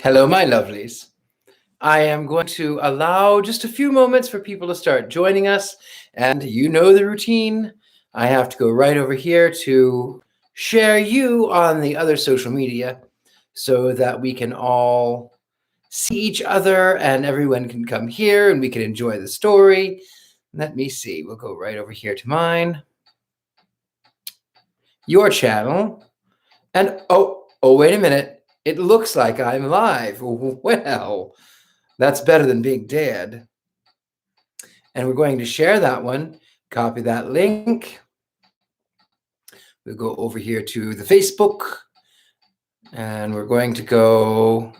Hello, my lovelies. I am going to allow just a few moments for people to start joining us. And you know the routine. I have to go right over here to share you on the other social media so that we can all see each other and everyone can come here and we can enjoy the story. Let me see. We'll go right over here to mine, your channel. And wait a minute. It looks like I'm live. Well, that's better than being dead. And we're going to share that one, copy that link. We'll go over here to the Facebook, and we're going to go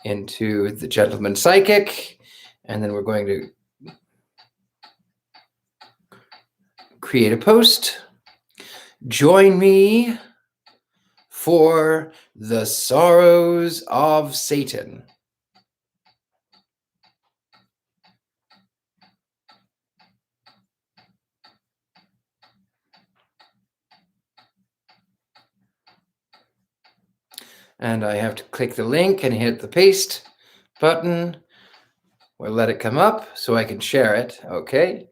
into the Gentleman Psychic, and then we're going to create a post. Join me for the sorrows of Satan. And I have to click the link and hit the paste button. We'll let it come up so I can share it. Okay.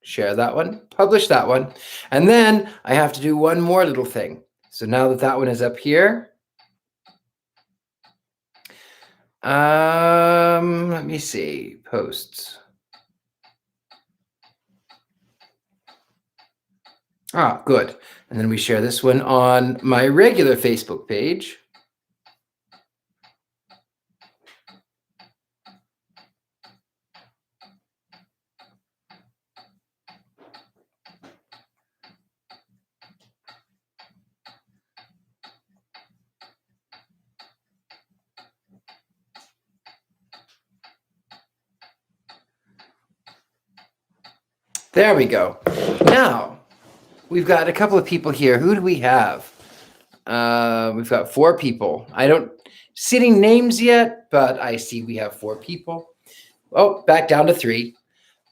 Share that one, publish that one. And then I have to do one more little thing. So now that that one is up here, let me see, posts. Good. And then we share this one on my regular Facebook page. There we go. Now, we've got a couple of people here. Who do we have? We've got 4 people. I don't see any names yet, but I see we have 4 people. Oh, back down to 3.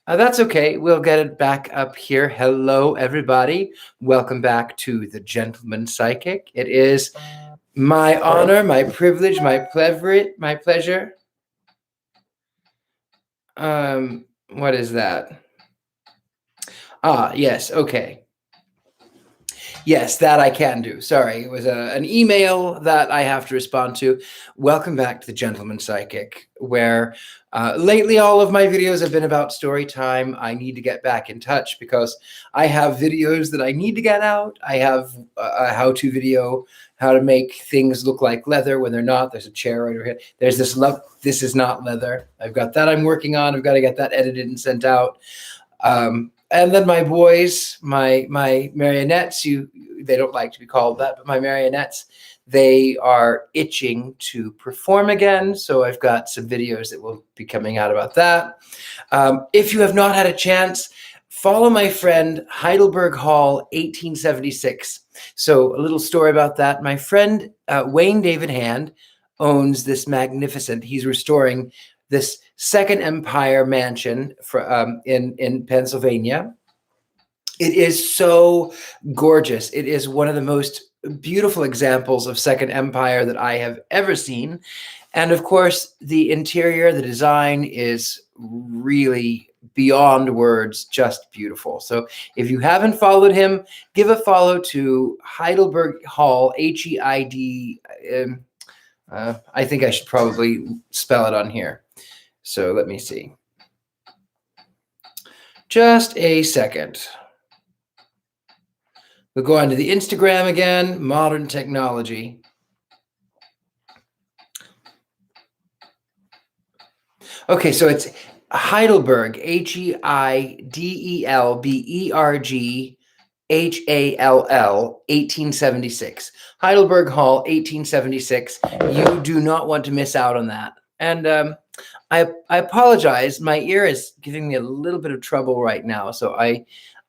That's okay. We'll get it back up here. Hello, everybody. Welcome back to the Gentleman Psychic. It is my honor, my privilege, my pleasure. What is that? Yes. Okay. Yes, that I can do. Sorry, it was an email that I have to respond to. Welcome back to the Gentleman Psychic, where lately all of my videos have been about story time. I need to get back in touch because I have videos that I need to get out. I have a how-to video, how to make things look like leather when they're not. There's a chair right over here. There's this this is not leather. I've got that I'm working on. I've got to get that edited and sent out. And then my boys, my marionettes, they don't like to be called that, but my marionettes, they are itching to perform again. So I've got some videos that will be coming out about that. If you have not had a chance, follow my friend Heidelberg Hall 1876. So a little story about that. My friend Wayne David Hand owns this magnificent, he's restoring this Second Empire mansion in Pennsylvania. It is so gorgeous. It is one of the most beautiful examples of Second Empire that I have ever seen. And of course, the interior, the design is really beyond words, just beautiful. So if you haven't followed him, give a follow to Heidelberg Hall, H-E-I-D. I think I should probably spell it on here. So let me see. Just a second. We'll go on to the Instagram again, modern technology. Okay, so it's Heidelberg, Heidelberg, Hall, 1876. Heidelberg Hall, 1876. You do not want to miss out on that. And I apologize. My ear is giving me a little bit of trouble right now. So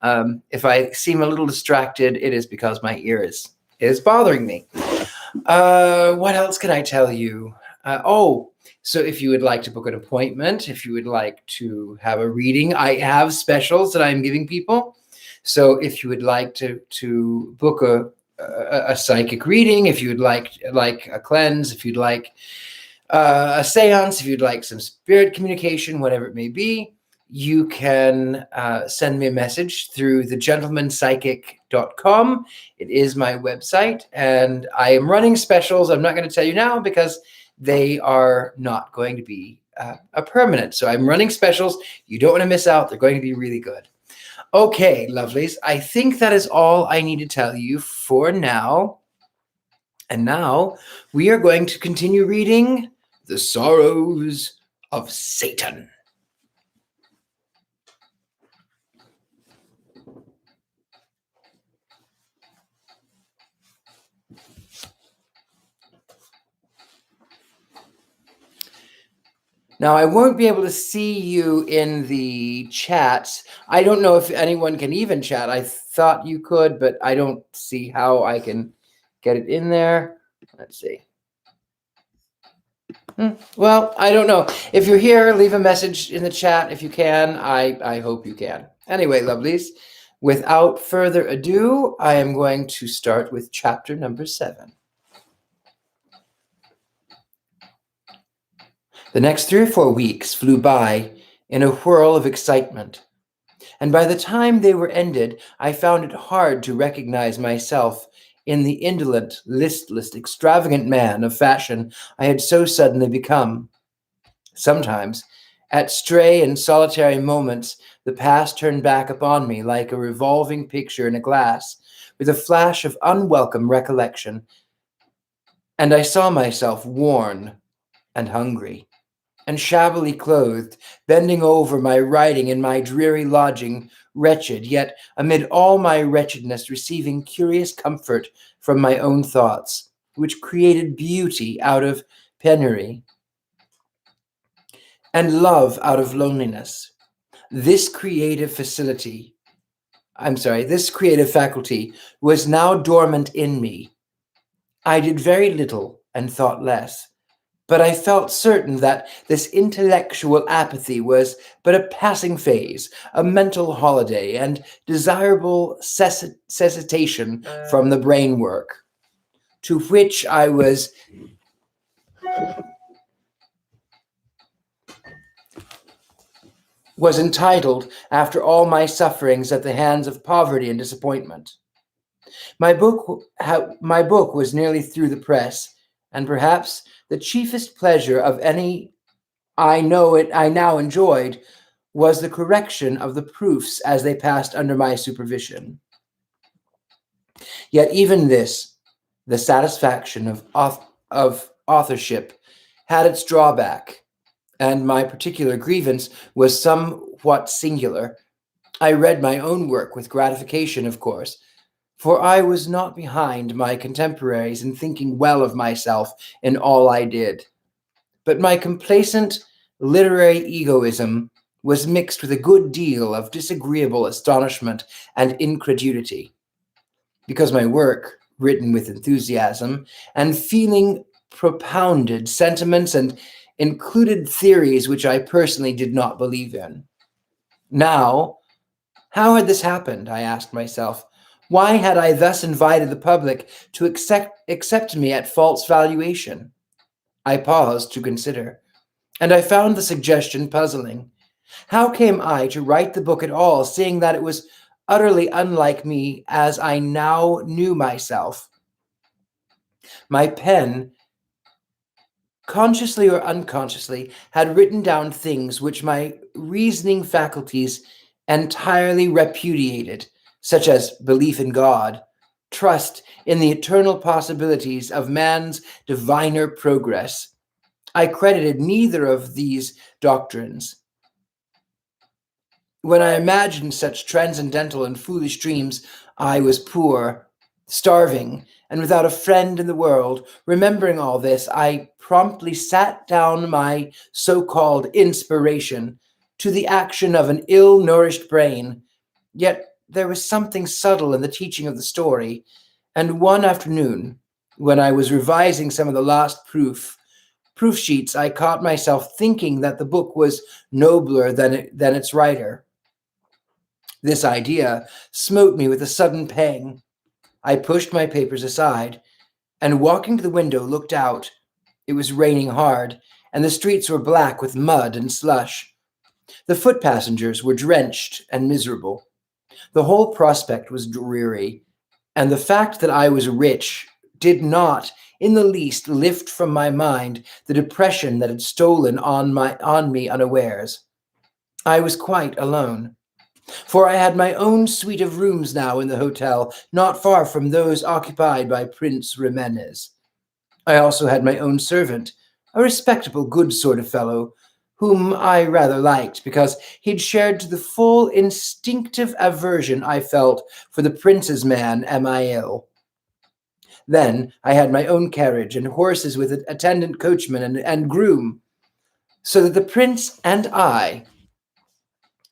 if I seem a little distracted, it is because my ear is bothering me. What else can I tell you? So if you would like to book an appointment, if you would like to have a reading, I have specials that I'm giving people. So if you would like to book a psychic reading, if you'd like a cleanse, if you'd like a seance, if you'd like some spirit communication, whatever it may be, you can send me a message through thegentlemanpsychic.com. It is my website, and I am running specials. I'm not going to tell you now because they are not going to be a permanent. So I'm running specials. You don't want to miss out. They're going to be really good. Okay, lovelies. I think that is all I need to tell you for now. And now we are going to continue reading The Sorrows of Satan. Now, I won't be able to see you in the chat. I don't know if anyone can even chat. I thought you could, but I don't see how I can get it in there. Let's see. Well, I don't know. If you're here, leave a message in the chat if you can. I hope you can. Anyway, lovelies, without further ado, I am going to start with chapter number 7. The next 3 or 4 weeks flew by in a whirl of excitement, and by the time they were ended, I found it hard to recognize myself in the indolent, listless, extravagant man of fashion I had so suddenly become. Sometimes, at stray and solitary moments, the past turned back upon me like a revolving picture in a glass, with a flash of unwelcome recollection, and I saw myself worn and hungry, and shabbily clothed, bending over my writing in my dreary lodging, wretched, yet amid all my wretchedness receiving curious comfort from my own thoughts, which created beauty out of penury and love out of loneliness. This creative faculty was now dormant in me. I did very little and thought less, but I felt certain that this intellectual apathy was but a passing phase, a mental holiday, and desirable cessation from the brain work, to which I was entitled after all my sufferings at the hands of poverty and disappointment. My book was nearly through the press, and perhaps the chiefest pleasure of any I now enjoyed was the correction of the proofs as they passed under my supervision. Yet even this, the satisfaction of authorship, had its drawback, and my particular grievance was somewhat singular. I read my own work with gratification, of course, for I was not behind my contemporaries in thinking well of myself in all I did. But my complacent literary egoism was mixed with a good deal of disagreeable astonishment and incredulity, because my work, written with enthusiasm and feeling, propounded sentiments and included theories which I personally did not believe in. Now, how had this happened? I asked myself. Why had I thus invited the public to accept me at false valuation? I paused to consider, and I found the suggestion puzzling. How came I to write the book at all, seeing that it was utterly unlike me as I now knew myself? My pen, consciously or unconsciously, had written down things which my reasoning faculties entirely repudiated, such as belief in God, trust in the eternal possibilities of man's diviner progress. I credited neither of these doctrines. When I imagined such transcendental and foolish dreams, I was poor, starving, and without a friend in the world. Remembering all this, I promptly sat down my so-called inspiration to the action of an ill-nourished brain. Yet there was something subtle in the teaching of the story, and one afternoon, when I was revising some of the last proof sheets, I caught myself thinking that the book was nobler than its writer. This idea smote me with a sudden pang. I pushed my papers aside and, walking to the window, looked out. It was raining hard, and the streets were black with mud and slush. The foot passengers were drenched and miserable. The whole prospect was dreary, and the fact that I was rich did not in the least lift from my mind the depression that had stolen on me unawares. I was quite alone, for I had my own suite of rooms now in the hotel, not far from those occupied by Prince Ximenes. I also had my own servant, a respectable, good sort of fellow, whom I rather liked because he'd shared to the full instinctive aversion I felt for the prince's man, Amiel. Then I had my own carriage and horses with an attendant coachman and groom, so that the prince and I,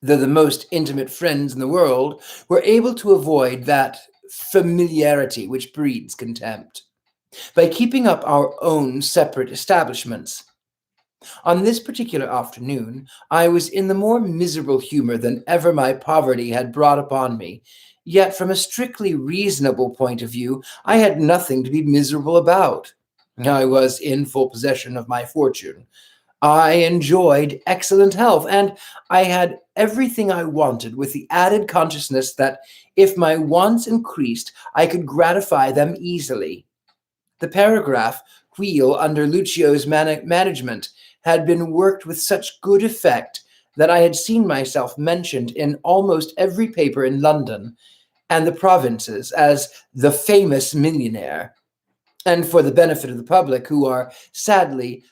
though the most intimate friends in the world, were able to avoid that familiarity which breeds contempt, by keeping up our own separate establishments. On this particular afternoon, I was in the more miserable humor than ever my poverty had brought upon me. Yet, from a strictly reasonable point of view, I had nothing to be miserable about. I was in full possession of my fortune. I enjoyed excellent health, and I had everything I wanted, with the added consciousness that if my wants increased, I could gratify them easily. The paragraph wheel under Lucio's management had been worked with such good effect that I had seen myself mentioned in almost every paper in London and the provinces as the famous millionaire. And for the benefit of the public, who are sadly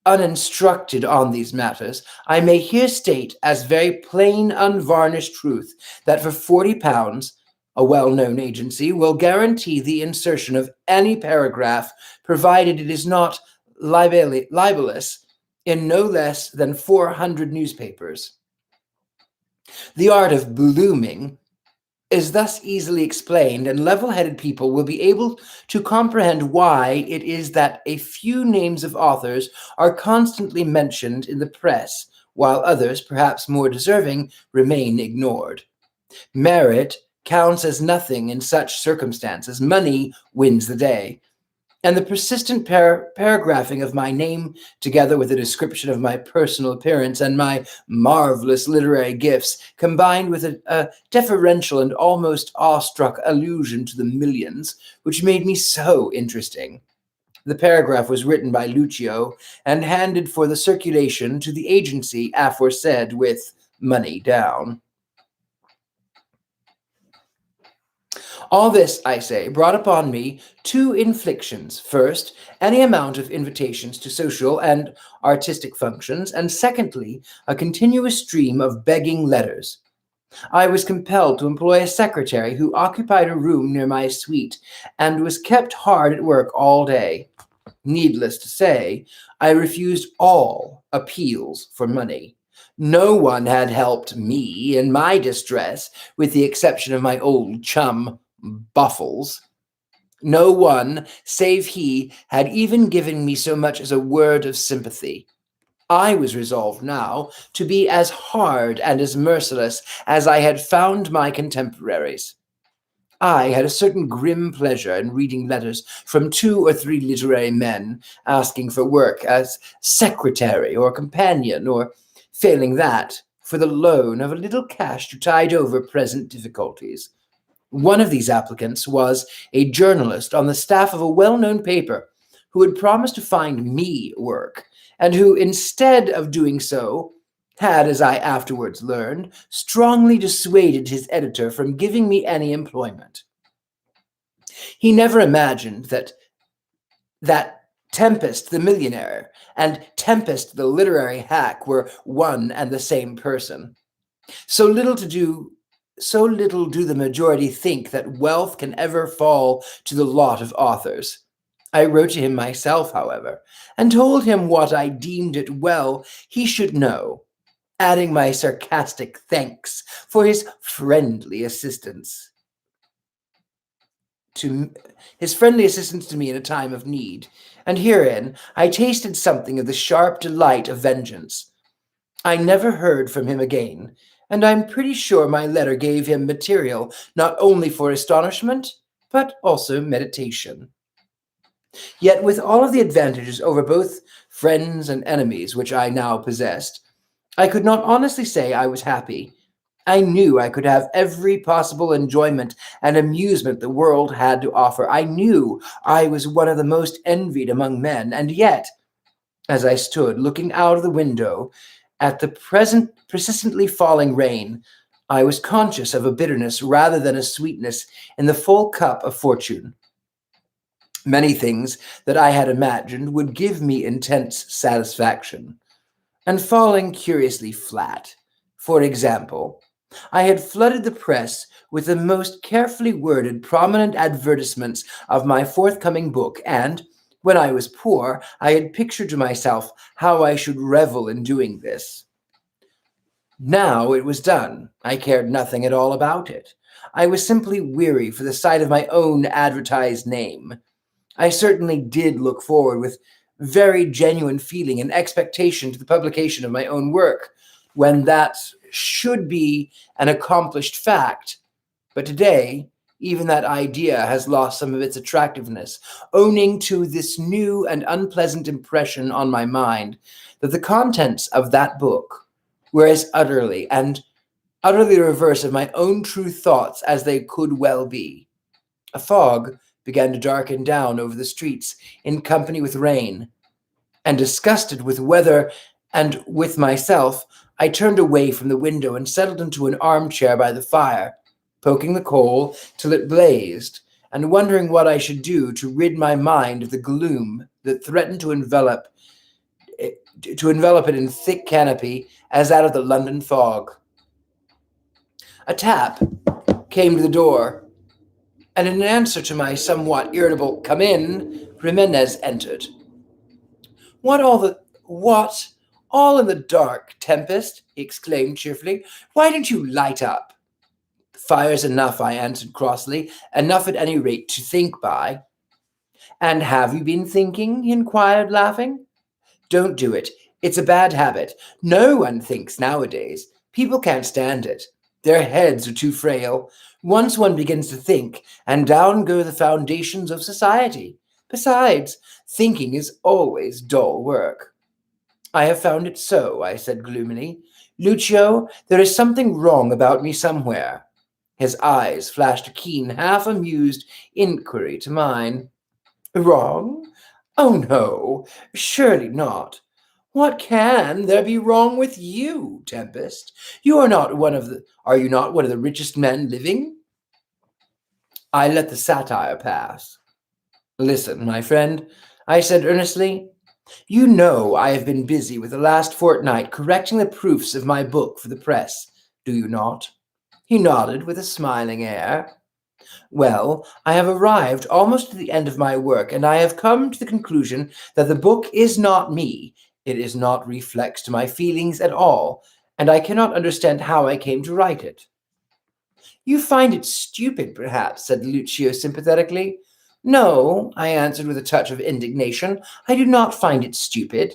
uninstructed on these matters, I may here state as very plain, unvarnished truth that for £40, a well-known agency will guarantee the insertion of any paragraph, provided it is not libelous, in no less than 400 newspapers. The art of blooming is thus easily explained, and level-headed people will be able to comprehend why it is that a few names of authors are constantly mentioned in the press, while others, perhaps more deserving, remain ignored. Merit counts as nothing in such circumstances. Money wins the day. And the persistent paragraphing of my name, together with a description of my personal appearance and my marvelous literary gifts, combined with a deferential and almost awestruck allusion to the millions, which made me so interesting. The paragraph was written by Lucio and handed for the circulation to the agency aforesaid, with money down. All this, I say, brought upon me two inflictions. First, any amount of invitations to social and artistic functions, and secondly, a continuous stream of begging letters. I was compelled to employ a secretary who occupied a room near my suite and was kept hard at work all day. Needless to say, I refused all appeals for money. No one had helped me in my distress, with the exception of my old chum, Buffles. No one, save he, had even given me so much as a word of sympathy. I was resolved now to be as hard and as merciless as I had found my contemporaries. I had a certain grim pleasure in reading letters from 2 or 3 literary men asking for work as secretary or companion, or, failing that, for the loan of a little cash to tide over present difficulties. One of these applicants was a journalist on the staff of a well-known paper who had promised to find me work, and who, instead of doing so, had, as I afterwards learned, strongly dissuaded his editor from giving me any employment. He never imagined that Tempest the millionaire and Tempest the literary hack were one and the same person. So little do the majority think that wealth can ever fall to the lot of authors. I wrote to him myself, however, and told him what I deemed it well he should know, adding my sarcastic thanks for his friendly assistance to me in a time of need, and herein I tasted something of the sharp delight of vengeance. I never heard from him again, and I'm pretty sure my letter gave him material not only for astonishment, but also meditation. Yet with all of the advantages over both friends and enemies which I now possessed, I could not honestly say I was happy. I knew I could have every possible enjoyment and amusement the world had to offer. I knew I was one of the most envied among men, and yet, as I stood looking out of the window at the present persistently falling rain, I was conscious of a bitterness rather than a sweetness in the full cup of fortune. Many things that I had imagined would give me intense satisfaction, and falling curiously flat. For example, I had flooded the press with the most carefully worded, prominent advertisements of my forthcoming book, and when I was poor, I had pictured to myself how I should revel in doing this. Now it was done. I cared nothing at all about it. I was simply weary for the sight of my own advertised name. I certainly did look forward with very genuine feeling and expectation to the publication of my own work, when that should be an accomplished fact. But today, even that idea has lost some of its attractiveness, owing to this new and unpleasant impression on my mind that the contents of that book were as utterly the reverse of my own true thoughts as they could well be. A fog began to darken down over the streets in company with rain, and disgusted with weather and with myself, I turned away from the window and settled into an armchair by the fire, poking the coal till it blazed, and wondering what I should do to rid my mind of the gloom that threatened to envelop it in thick canopy as that of the London fog. A tap came to the door, and in answer to my somewhat irritable "come in," Jimenez entered. What? All in the dark, Tempest? He exclaimed cheerfully. Why don't you light up? Fire's enough, I answered crossly. Enough at any rate to think by. And have you been thinking? He inquired, laughing. Don't do it. It's a bad habit. No one thinks nowadays. People can't stand it. Their heads are too frail. Once one begins to think, and down go the foundations of society. Besides, thinking is always dull work. I have found it so, I said gloomily. Lucio, there is something wrong about me somewhere. His eyes flashed a keen, half-amused inquiry to mine. Wrong? Oh, no, surely not. What can there be wrong with you, Tempest? Are you not one of the richest men living? I let the satire pass. Listen, my friend, I said earnestly, you know I have been busy with the last fortnight correcting the proofs of my book for the press, do you not? He nodded with a smiling air. Well, I have arrived almost to the end of my work, and I have come to the conclusion that the book is not me. It is not reflects to my feelings at all, and I cannot understand how I came to write it. You find it stupid, perhaps, said Lucio sympathetically. No, I answered with a touch of indignation. I do not find it stupid.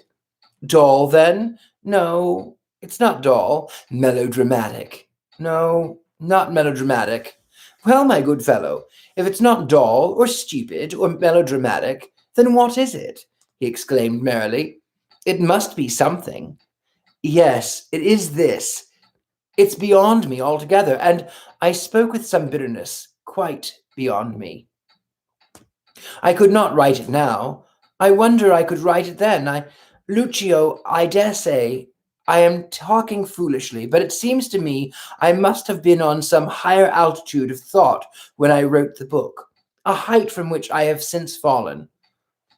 Dull, then? No, it's not dull. Melodramatic. No, not melodramatic. Well, my good fellow, if it's not dull or stupid or melodramatic, then what is it? He exclaimed merrily. It must be something. Yes, it is this. It's beyond me altogether, and I spoke with some bitterness, quite beyond me. I could not write it now. I wonder I could write it then. Lucio, I dare say I am talking foolishly, but it seems to me I must have been on some higher altitude of thought when I wrote the book, a height from which I have since fallen.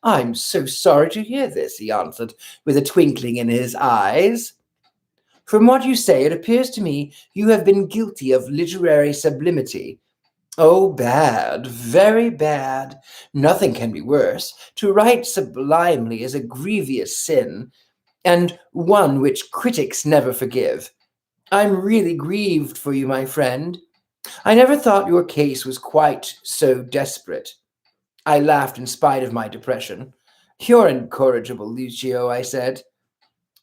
I'm so sorry to hear this, he answered, with a twinkling in his eyes. From what you say, it appears to me you have been guilty of literary sublimity. Oh, bad, very bad. Nothing can be worse. To write sublimely is a grievous sin, and one which critics never forgive. I'm really grieved for you, my friend. I never thought your case was quite so desperate. I laughed in spite of my depression. You're incorrigible, Lucio, I said.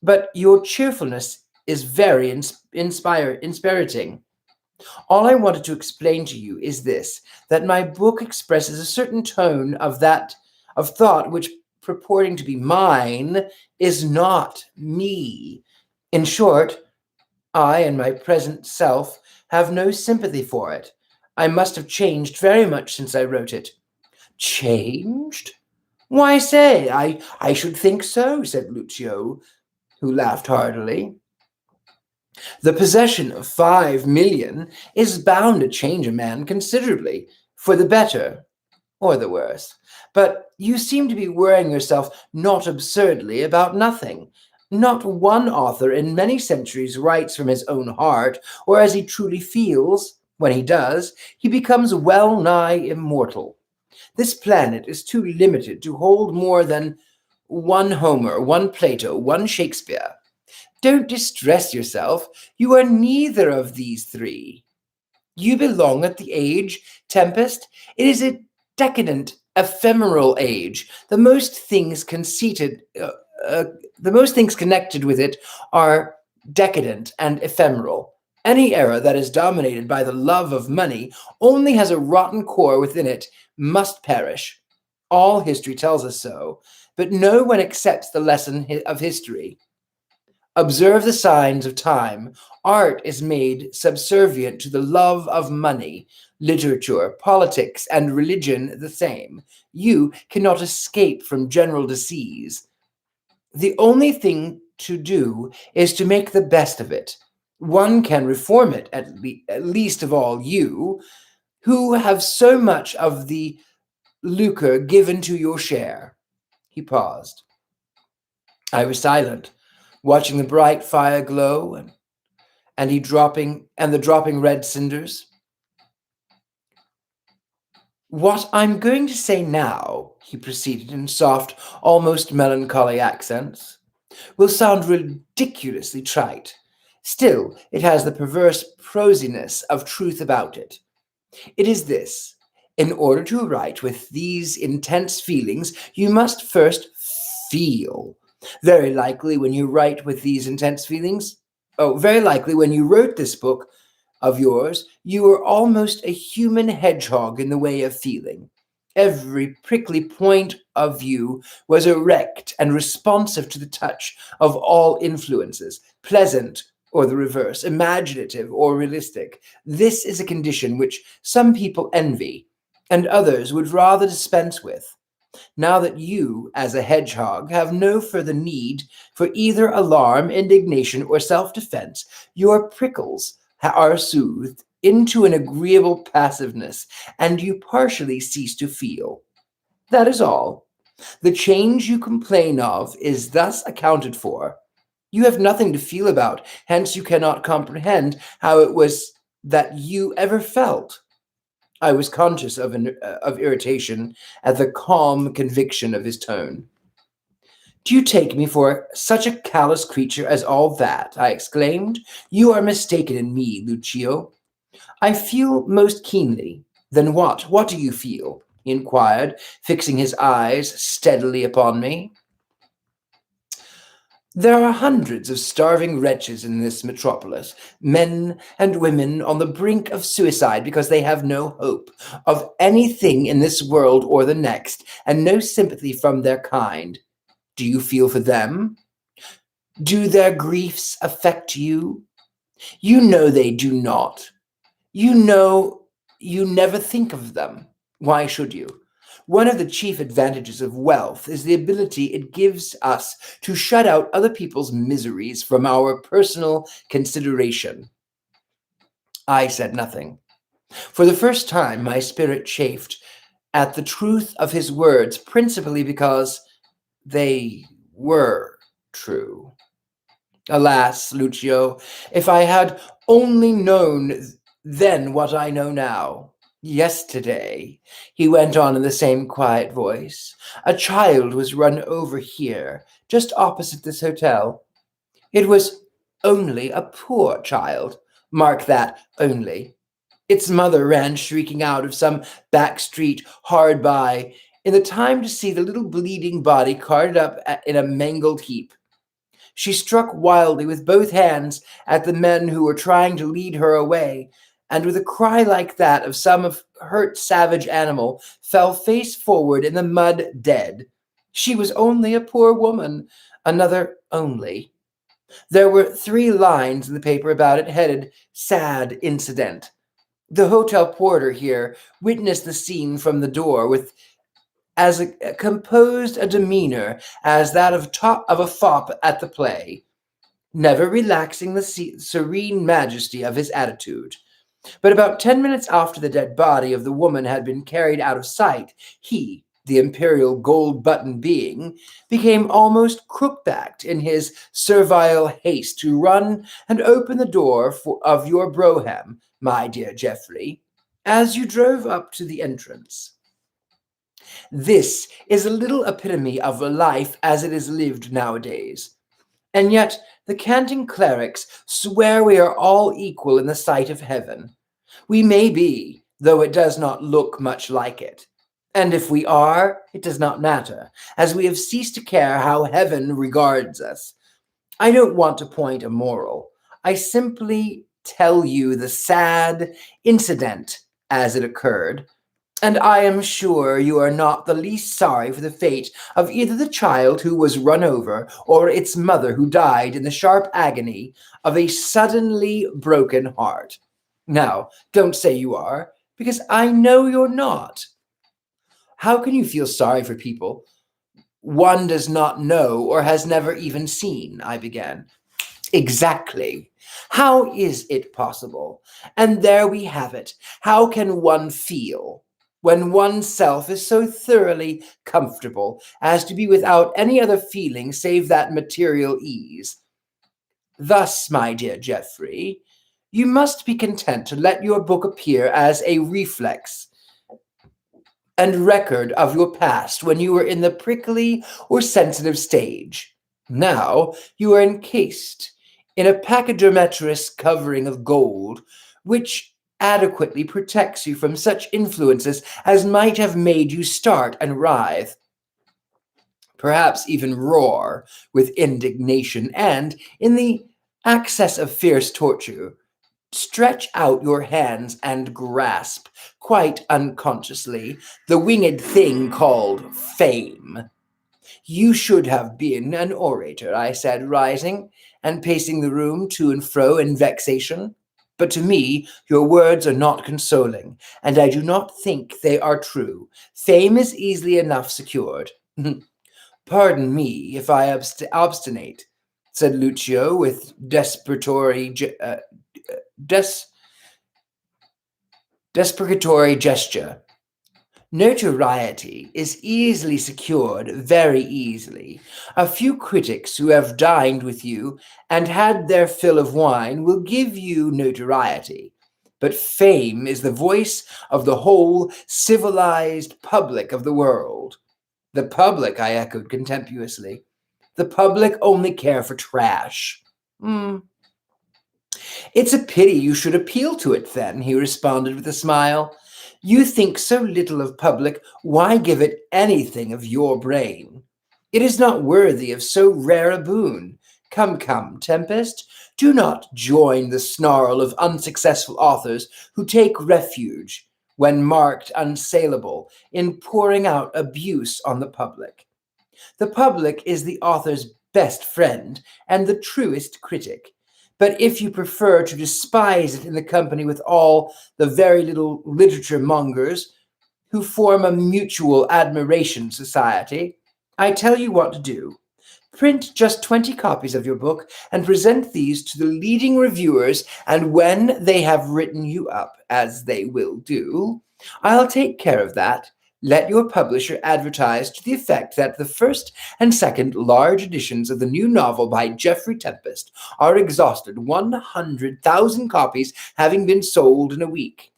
But your cheerfulness is very inspiriting. All I wanted to explain to you is this, that my book expresses a certain tone of thought which, purporting to be mine, is not me. In short, I and my present self have no sympathy for it. I must have changed very much since I wrote it. Changed? Why say, I should think so, said Lucio, who laughed heartily. The possession of 5 million is bound to change a man considerably, for the better or the worse. But you seem to be worrying yourself not absurdly about nothing. Not one author in many centuries writes from his own heart, or as he truly feels. When he does, he becomes well nigh immortal. This planet is too limited to hold more than one Homer, one Plato, one Shakespeare. Don't distress yourself. You are neither of these three. You belong at the age, Tempest. It is a decadent, ephemeral age. The most things connected with it are decadent and ephemeral. Any era that is dominated by the love of money only has a rotten core within it, must perish. All history tells us so, but no one accepts the lesson of history. Observe the signs of time. Art is made subservient to the love of money. Literature, politics, and religion the same. You cannot escape from general disease. The only thing to do is to make the best of it. One can reform it, at least of all you, who have so much of the lucre given to your share. He paused. I was silent, watching the bright fire glow and the dropping red cinders. What I'm going to say now, he proceeded in soft, almost melancholy accents, will sound ridiculously trite. Still, it has the perverse prosiness of truth about it. It is this. In order to write with these intense feelings, you must first feel. Very likely when you write with these intense feelings, very likely when you wrote this book of yours, you were almost a human hedgehog in the way of feeling. Every prickly point of you was erect and responsive to the touch of all influences, pleasant or the reverse, imaginative or realistic. This is a condition which some people envy, and others would rather dispense with. Now that you, as a hedgehog, have no further need for either alarm, indignation, or self-defense, your prickles are soothed into an agreeable passiveness, and you partially cease to feel. That is all. The change you complain of is thus accounted for. You have nothing to feel about, hence you cannot comprehend how it was that you ever felt. I was conscious of irritation at the calm conviction of his tone. Do you take me for such a callous creature as all that? I exclaimed. You are mistaken in me, Lucio. I feel most keenly. Then what? What do you feel? He inquired, fixing his eyes steadily upon me. There are hundreds of starving wretches in this metropolis, men and women on the brink of suicide because they have no hope of anything in this world or the next, and no sympathy from their kind. Do you feel for them? Do their griefs affect you? You know they do not. You know you never think of them. Why should you? One of the chief advantages of wealth is the ability it gives us to shut out other people's miseries from our personal consideration. I said nothing. For the first time, my spirit chafed at the truth of his words, principally because they were true. Alas, Lucio, if I had only known then what I know now. Yesterday, he went on in the same quiet voice, a child was run over here, just opposite this hotel. It was only a poor child. Mark that, only. Its mother ran shrieking out of some back street hard by, in the time to see the little bleeding body carted up in a mangled heap. She struck wildly with both hands at the men who were trying to lead her away, and with a cry like that of some hurt savage animal, fell face forward in the mud dead. She was only a poor woman, another only. There were 3 lines in the paper about it, headed "Sad Incident." The hotel porter here witnessed the scene from the door with as composed a demeanor as that of a fop at the play, never relaxing the serene majesty of his attitude. But about 10 minutes after the dead body of the woman had been carried out of sight, he, the imperial gold-button being, became almost crook-backed in his servile haste to run and open the door of your brougham, my dear Geoffrey, as you drove up to the entrance. This is a little epitome of life as it is lived nowadays. And yet the canting clerics swear we are all equal in the sight of heaven. We may be, though it does not look much like it. And if we are, it does not matter, as we have ceased to care how heaven regards us. I don't want to point a moral. I simply tell you the sad incident as it occurred, and I am sure you are not the least sorry for the fate of either the child who was run over or its mother who died in the sharp agony of a suddenly broken heart. Now, don't say you are, because I know you're not. How can you feel sorry for people one does not know or has never even seen? I began. Exactly. How is it possible? And there we have it. How can one feel when oneself is so thoroughly comfortable as to be without any other feeling save that material ease? Thus, my dear Geoffrey, you must be content to let your book appear as a reflex and record of your past when you were in the prickly or sensitive stage. Now you are encased in a pachydermatous covering of gold, which adequately protects you from such influences as might have made you start and writhe, perhaps even roar with indignation, and, in the access of fierce torture, stretch out your hands and grasp, quite unconsciously, the winged thing called fame. You should have been an orator, I said, rising and pacing the room to and fro in vexation. But to me, your words are not consoling, and I do not think they are true. Fame is easily enough secured. Pardon me if I obstinate, said Lucio with deprecatory gesture. Notoriety is easily secured, very easily. A few critics who have dined with you and had their fill of wine will give you notoriety. But fame is the voice of the whole civilized public of the world. The public, I echoed contemptuously. The public only care for trash. It's a pity you should appeal to it, then, he responded with a smile. You think so little of public, why give it anything of your brain? It is not worthy of so rare a boon. Come, come, Tempest, do not join the snarl of unsuccessful authors who take refuge, when marked unsaleable, in pouring out abuse on the public. The public is the author's best friend and the truest critic. But if you prefer to despise it in the company with all the very little literature mongers who form a mutual admiration society, I tell you what to do. Print just 20 copies of your book and present these to the leading reviewers, and when they have written you up, as they will do, I'll take care of that. Let your publisher advertise to the effect that the first and second large editions of the new novel by Geoffrey Tempest are exhausted, 100,000 copies having been sold in a week.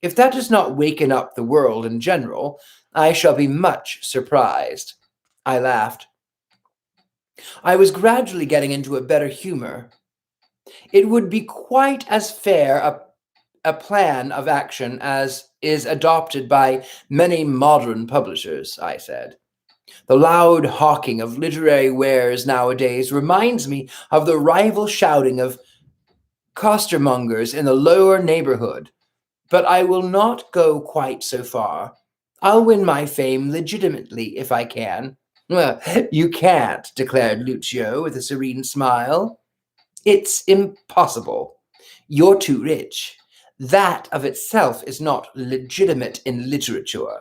If that does not waken up the world in general, I shall be much surprised. I laughed. I was gradually getting into a better humor. It would be quite as fair a plan of action as is adopted by many modern publishers, I said. The loud hawking of literary wares nowadays reminds me of the rival shouting of costermongers in the lower neighborhood, but I will not go quite so far. I'll win my fame legitimately if I can. Well, you can't, declared Lucio with a serene smile. It's impossible. You're too rich. That of itself is not legitimate in literature,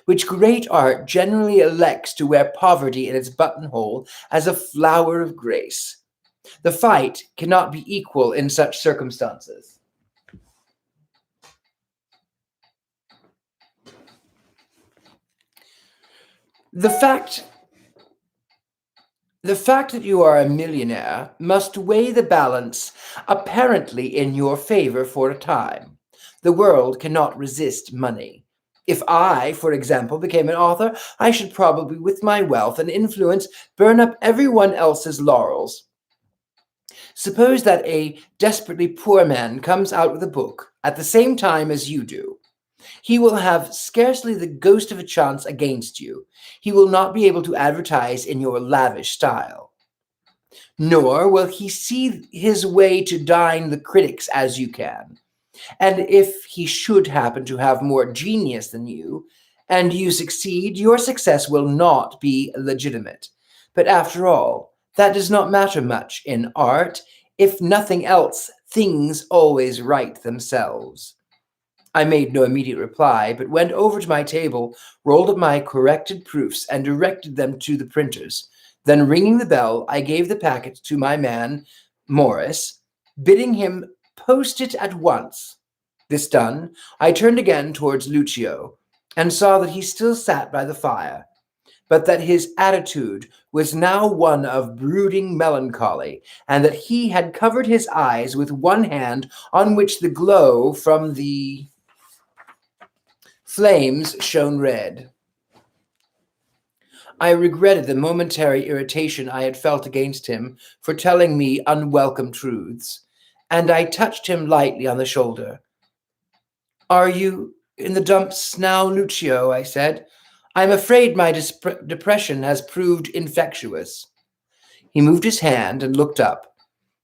which great art generally elects to wear poverty in its buttonhole as a flower of grace. The fight cannot be equal in such circumstances. The fact The fact that you are a millionaire must weigh the balance apparently in your favor for a time. The world cannot resist money. If I, for example, became an author, I should probably, with my wealth and influence, burn up everyone else's laurels. Suppose that a desperately poor man comes out with a book at the same time as you do. He will have scarcely the ghost of a chance against you. He will not be able to advertise in your lavish style. Nor will he see his way to dine the critics as you can. And if he should happen to have more genius than you, and you succeed, your success will not be legitimate. But after all, that does not matter much in art. If nothing else, things always right themselves. I made no immediate reply, but went over to my table, rolled up my corrected proofs, and directed them to the printers. Then, ringing the bell, I gave the packet to my man, Morris, bidding him post it at once. This done, I turned again towards Lucio, and saw that he still sat by the fire, but that his attitude was now one of brooding melancholy, and that he had covered his eyes with one hand on which the glow from the flames shone red. I regretted the momentary irritation I had felt against him for telling me unwelcome truths, and I touched him lightly on the shoulder. "Are you in the dumps now, Lucio?" I said. "I'm afraid my depression has proved infectious." He moved his hand and looked up.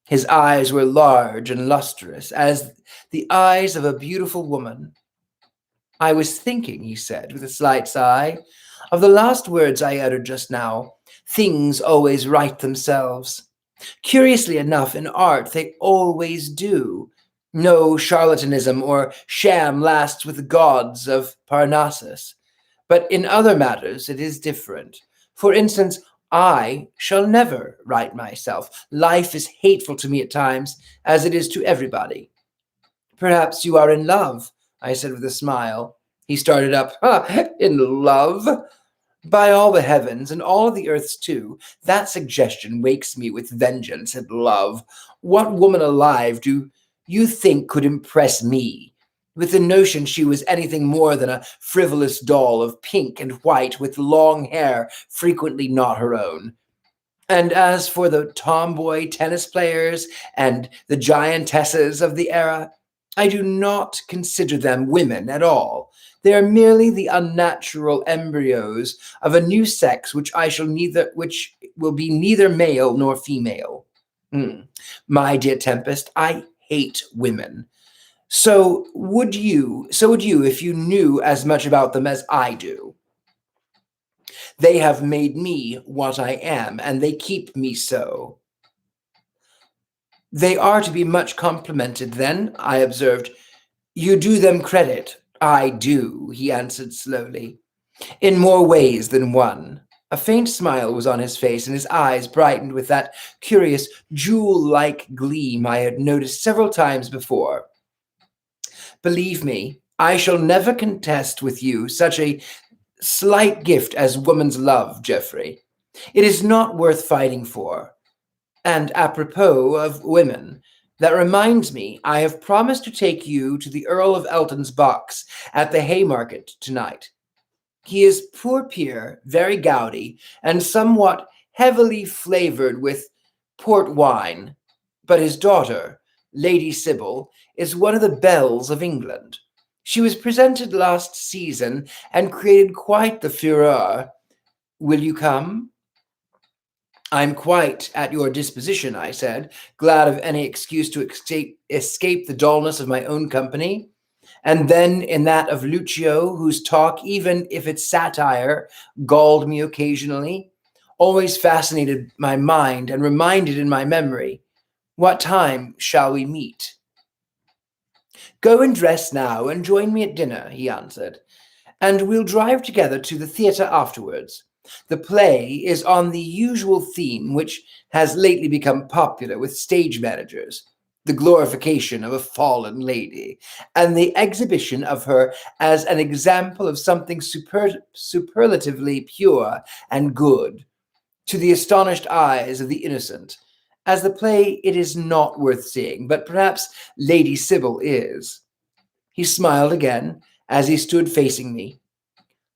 His eyes were large and lustrous, as the eyes of a beautiful woman. "I was thinking," he said, with a slight sigh, "of the last words I uttered just now. Things always right themselves. Curiously enough, in art they always do. No charlatanism or sham lasts with the gods of Parnassus. But in other matters it is different. For instance, I shall never right myself. Life is hateful to me at times, as it is to everybody." "Perhaps you are in love," I said with a smile. He started up. "In love? By all the heavens, and all the earths too, that suggestion wakes me with vengeance at love. What woman alive do you think could impress me with the notion she was anything more than a frivolous doll of pink and white with long hair frequently not her own? And as for the tomboy tennis players and the giantesses of the era, I do not consider them women at all. They are merely the unnatural embryos of a new sex which will be neither male nor female. My dear Tempest, I hate women. So would you if you knew as much about them as I do. They have made me what I am, and they keep me so." "They are to be much complimented, then," I observed. "You do them credit." "I do," he answered slowly, "in more ways than one." A faint smile was on his face, and his eyes brightened with that curious jewel-like gleam I had noticed several times before. "Believe me, I shall never contest with you such a slight gift as woman's love, Geoffrey. It is not worth fighting for. And apropos of women, that reminds me, I have promised to take you to the Earl of Elton's box at the Haymarket tonight. He is poor Pier, very gaudy, and somewhat heavily flavored with port wine, but his daughter, Lady Sybil, is one of the belles of England. She was presented last season and created quite the furore. Will you come?" I'm quite at your disposition, I said, glad of any excuse to escape the dullness of my own company. And then in that of Lucio, whose talk, even if it's satire, galled me occasionally, always fascinated my mind and reminded in my memory, what time shall we meet? Go and dress now and join me at dinner, he answered, and we'll drive together to the theatre afterwards. The play is on the usual theme which has lately become popular with stage managers, the glorification of a fallen lady, and the exhibition of her as an example of something superlatively pure and good, to the astonished eyes of the innocent. As the play, it is not worth seeing, but perhaps Lady Sybil is. He smiled again as he stood facing me.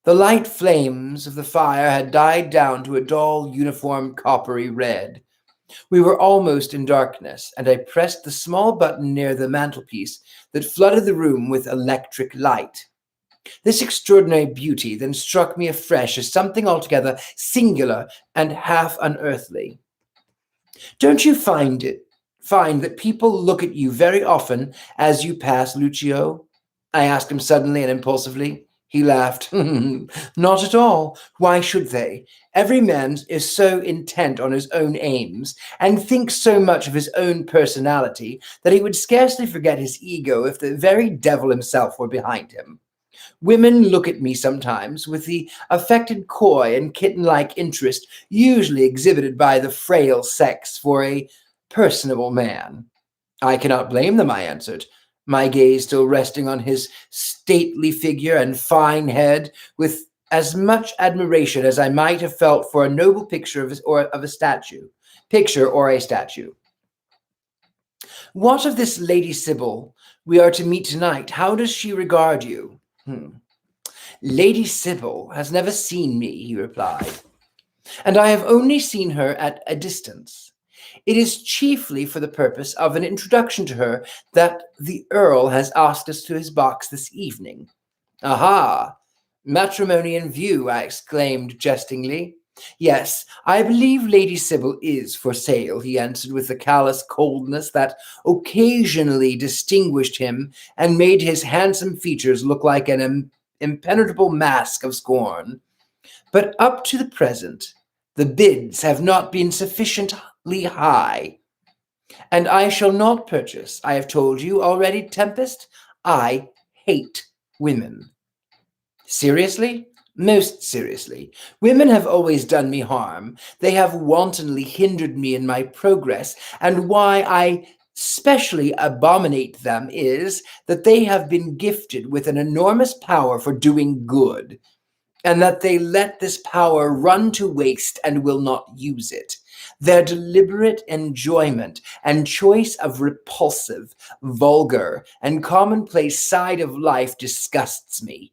The light flames of the fire had died down to a dull, uniform, coppery red. We were almost in darkness, and I pressed the small button near the mantelpiece that flooded the room with electric light. This extraordinary beauty then struck me afresh as something altogether singular and half unearthly. Don't you find that people look at you very often as you pass, Lucio? I asked him suddenly and impulsively. He laughed. Not at all. Why should they? Every man is so intent on his own aims and thinks so much of his own personality that he would scarcely forget his ego if the very devil himself were behind him. Women look at me sometimes with the affected coy and kitten-like interest usually exhibited by the frail sex for a personable man. I cannot blame them, I answered, my gaze still resting on his stately figure and fine head, with as much admiration as I might have felt for a noble picture or a statue. What of this Lady Sybil we are to meet tonight? How does she regard you? Lady Sybil has never seen me, he replied, and I have only seen her at a distance. It is chiefly for the purpose of an introduction to her that the Earl has asked us to his box this evening. Aha! Matrimony in view, I exclaimed jestingly. Yes, I believe Lady Sybil is for sale, he answered with the callous coldness that occasionally distinguished him and made his handsome features look like an impenetrable mask of scorn. But up to the present, the bids have not been sufficiently high, and I shall not purchase. I have told you already, Tempest, I hate women. Seriously? Most seriously. Women have always done me harm. They have wantonly hindered me in my progress, and why I specially abominate them is that they have been gifted with an enormous power for doing good, and that they let this power run to waste and will not use it. Their deliberate enjoyment and choice of repulsive, vulgar, and commonplace side of life disgusts me.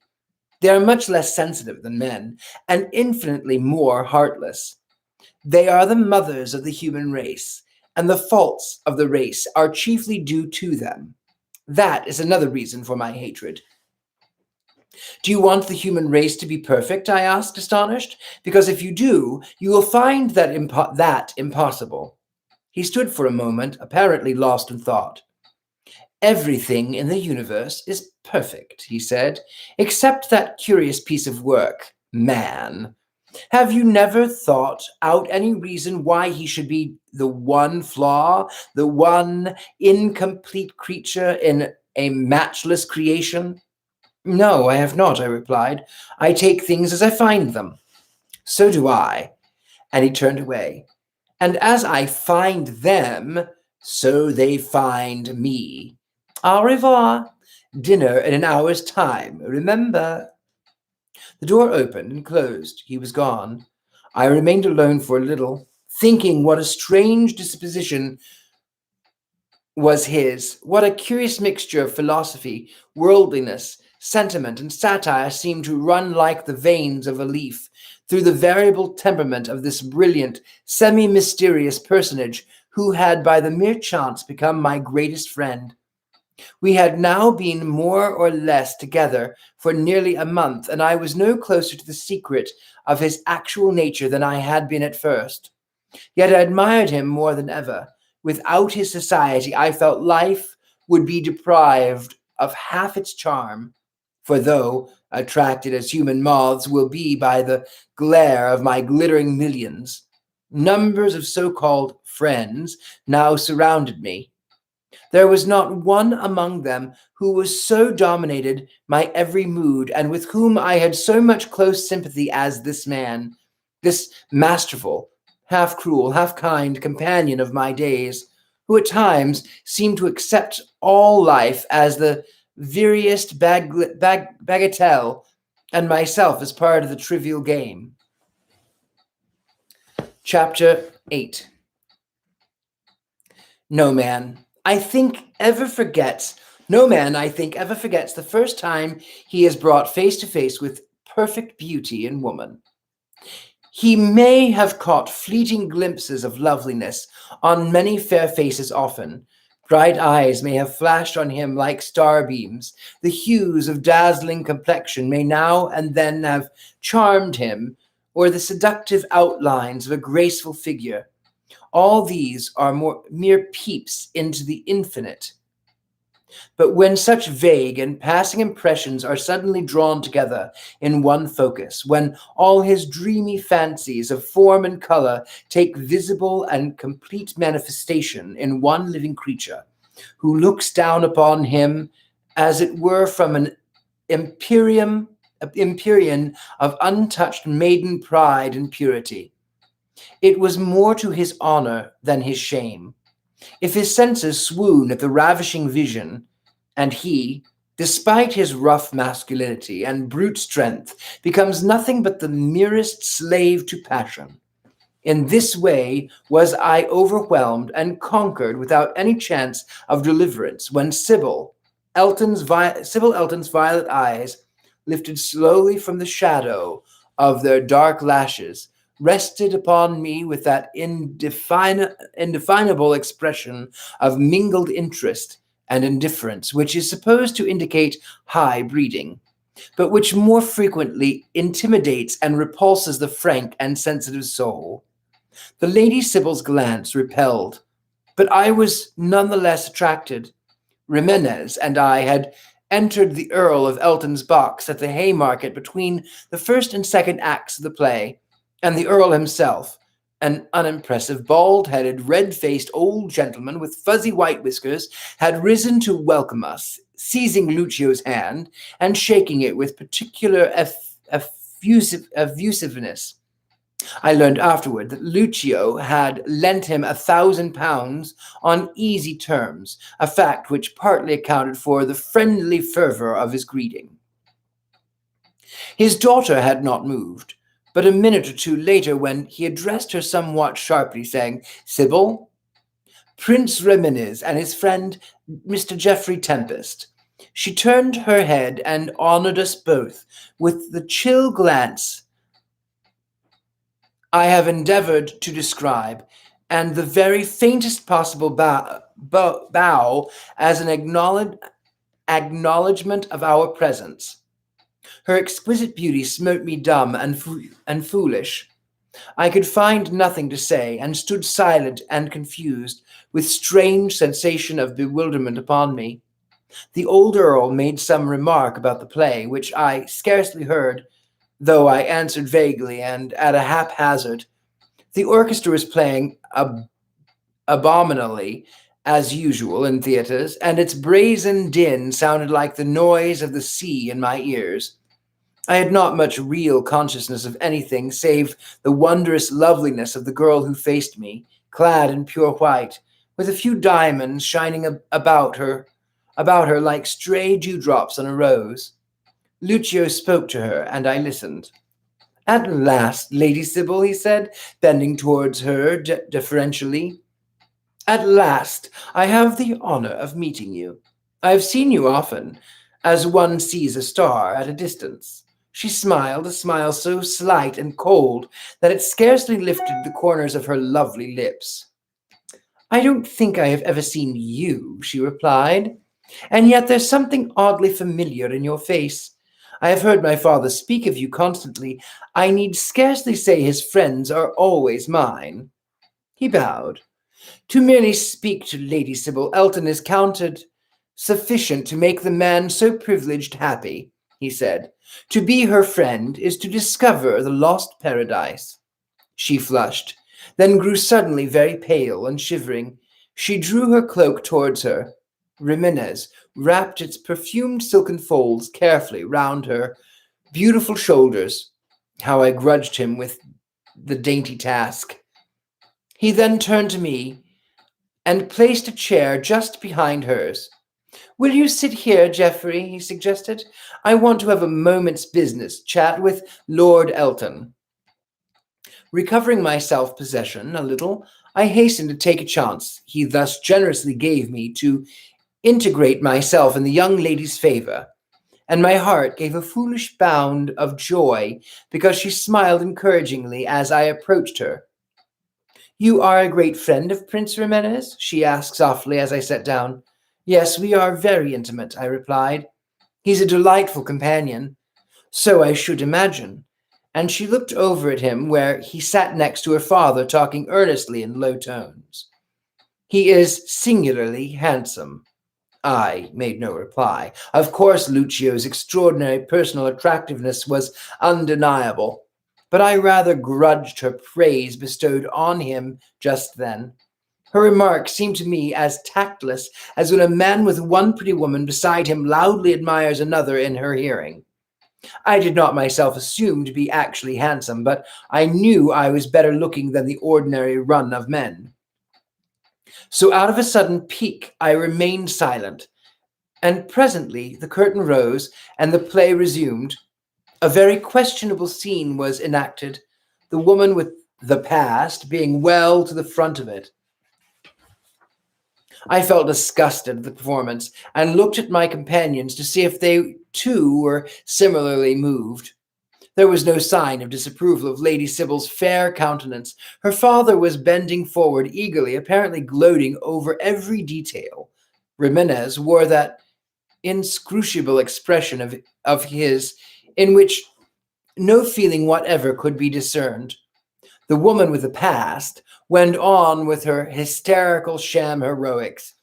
They are much less sensitive than men, and infinitely more heartless. They are the mothers of the human race, and the faults of the race are chiefly due to them. That is another reason for my hatred. Do you want the human race to be perfect? I asked, astonished. Because if you do, you will find that impossible. He stood for a moment, apparently lost in thought. Everything in the universe is perfect, he said, except that curious piece of work, man. Have you never thought out any reason why he should be the one flaw, the one incomplete creature in a matchless creation? No, I have not, I replied. I take things as I find them. So do I. And he turned away. And as I find them, so they find me. Au revoir. Dinner in an hour's time, remember. The door opened and closed. He was gone. I remained alone for a little, thinking what a strange disposition was his. What a curious mixture of philosophy, worldliness, sentiment, and satire seemed to run like the veins of a leaf through the variable temperament of this brilliant, semi-mysterious personage who had by the mere chance become my greatest friend. We had now been more or less together for nearly a month, and I was no closer to the secret of his actual nature than I had been at first. Yet I admired him more than ever. Without his society, I felt life would be deprived of half its charm. For though, attracted as human moths will be by the glare of my glittering millions, numbers of so-called friends now surrounded me. There was not one among them who was so dominated my every mood and with whom I had so much close sympathy as this man, this masterful, half cruel, half kind companion of my days, who at times seemed to accept all life as the veriest bagatelle and myself as part of the trivial game. Chapter 8. No man, I think, ever forgets the first time he is brought face to face with perfect beauty in woman. He may have caught fleeting glimpses of loveliness on many fair faces often. Bright eyes may have flashed on him like starbeams. The hues of dazzling complexion may now and then have charmed him, or the seductive outlines of a graceful figure. All these are mere peeps into the infinite. But when such vague and passing impressions are suddenly drawn together in one focus, when all his dreamy fancies of form and color take visible and complete manifestation in one living creature, who looks down upon him as it were from an empyrean of untouched maiden pride and purity, it was more to his honor than his shame. If his senses swoon at the ravishing vision, and he, despite his rough masculinity and brute strength, becomes nothing but the merest slave to passion. In this way was I overwhelmed and conquered without any chance of deliverance when Sybil Elton's violet eyes, lifted slowly from the shadow of their dark lashes, rested upon me with that indefinable expression of mingled interest and indifference which is supposed to indicate high breeding, but which more frequently intimidates and repulses the frank and sensitive soul. The Lady Sybil's glance repelled, but I was none the less attracted. Jimenez and I had entered the Earl of Elton's box at the Haymarket between the first and second acts of the play, and the Earl himself, an unimpressive, bald-headed, red-faced old gentleman with fuzzy white whiskers, had risen to welcome us, seizing Lucio's hand and shaking it with particular effusiveness. I learned afterward that Lucio had lent him £1,000 on easy terms, a fact which partly accounted for the friendly fervor of his greeting. His daughter had not moved, but a minute or two later when he addressed her somewhat sharply, saying, "Sybil, Prince Jimenez and his friend Mr. Geoffrey Tempest." She turned her head and honored us both with the chill glance I have endeavored to describe, and the very faintest possible bow as an acknowledgement of our presence. Her exquisite beauty smote me dumb and foolish. I could find nothing to say, and stood silent and confused, with strange sensation of bewilderment upon me. The old Earl made some remark about the play, which I scarcely heard, though I answered vaguely and at a haphazard. The orchestra was playing abominably, as usual in theatres, and its brazen din sounded like the noise of the sea in my ears. I had not much real consciousness of anything save the wondrous loveliness of the girl who faced me, clad in pure white, with a few diamonds shining about her like stray dewdrops on a rose. Lucio spoke to her, and I listened. "At last, Lady Sybil," he said, bending towards her deferentially. "At last, I have the honor of meeting you. I have seen you often, as one sees a star at a distance." She smiled, a smile so slight and cold that it scarcely lifted the corners of her lovely lips. "I don't think I have ever seen you," she replied, "and yet there's something oddly familiar in your face. I have heard my father speak of you constantly. I need scarcely say his friends are always mine." He bowed. To merely speak to Lady Sybil Elton is counted sufficient to make the man so privileged happy, he said. To be her friend is to discover the lost paradise. She flushed, then grew suddenly very pale and shivering. She drew her cloak towards her. Jimenez wrapped its perfumed silken folds carefully round her beautiful shoulders. How I grudged him with the dainty task. He then turned to me and placed a chair just behind hers. Will you sit here, Geoffrey? He suggested. I want to have a moment's business chat with Lord Elton. Recovering my self-possession a little, I hastened to take a chance he thus generously gave me to integrate myself in the young lady's favor, and my heart gave a foolish bound of joy because she smiled encouragingly as I approached her. You are a great friend of Prince Jimenez? She asked softly as I sat down. Yes, we are very intimate, I replied. He's a delightful companion. So I should imagine. And she looked over at him where he sat next to her father, talking earnestly in low tones. He is singularly handsome. I made no reply. Of course, Lucio's extraordinary personal attractiveness was undeniable, but I rather grudged her praise bestowed on him just then. Her remark seemed to me as tactless as when a man with one pretty woman beside him loudly admires another in her hearing. I did not myself assume to be actually handsome, but I knew I was better looking than the ordinary run of men. So out of a sudden pique, I remained silent, and presently the curtain rose and the play resumed. A very questionable scene was enacted, the woman with the past being well to the front of it. I felt disgusted at the performance and looked at my companions to see if they too were similarly moved. There was no sign of disapproval of Lady Sybil's fair countenance. Her father was bending forward eagerly, apparently gloating over every detail. Jimenez wore that inscrutable expression of his in which no feeling whatever could be discerned. The woman with the past went on with her hysterical sham heroics,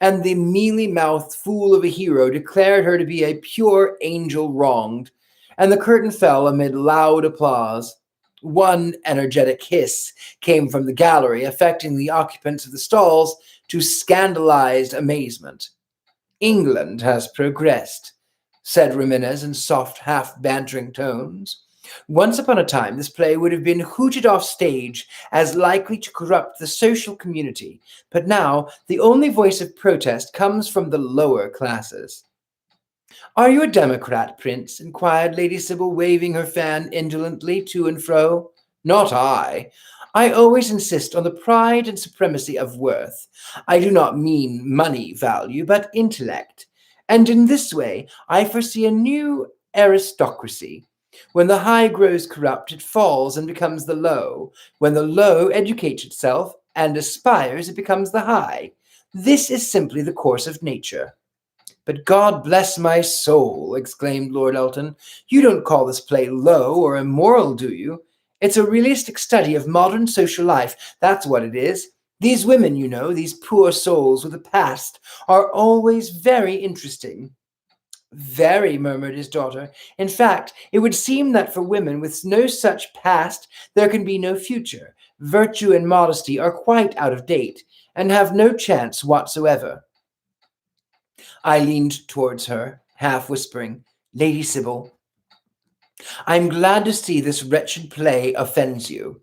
and the mealy-mouthed fool of a hero declared her to be a pure angel wronged, and the curtain fell amid loud applause. One energetic hiss came from the gallery, affecting the occupants of the stalls to scandalized amazement. England has progressed, said Jimenez in soft, half-bantering tones. Once upon a time, this play would have been hooted off stage as likely to corrupt the social community, but now the only voice of protest comes from the lower classes. Are you a Democrat, Prince? Inquired Lady Sybil, waving her fan indolently to and fro. Not I. I always insist on the pride and supremacy of worth. I do not mean money value, but intellect. And in this way, I foresee a new aristocracy. When the high grows corrupt, it falls and becomes the low. When the low educates itself and aspires, it becomes the high. This is simply the course of nature. But God bless my soul, exclaimed Lord Elton. You don't call this play low or immoral, do you? It's a realistic study of modern social life. That's what it is. These women, you know, these poor souls with a past, are always very interesting. Very, murmured his daughter. In fact, it would seem that for women with no such past, there can be no future. Virtue and modesty are quite out of date, and have no chance whatsoever. I leaned towards her, half whispering, Lady Sybil, I'm glad to see this wretched play offends you.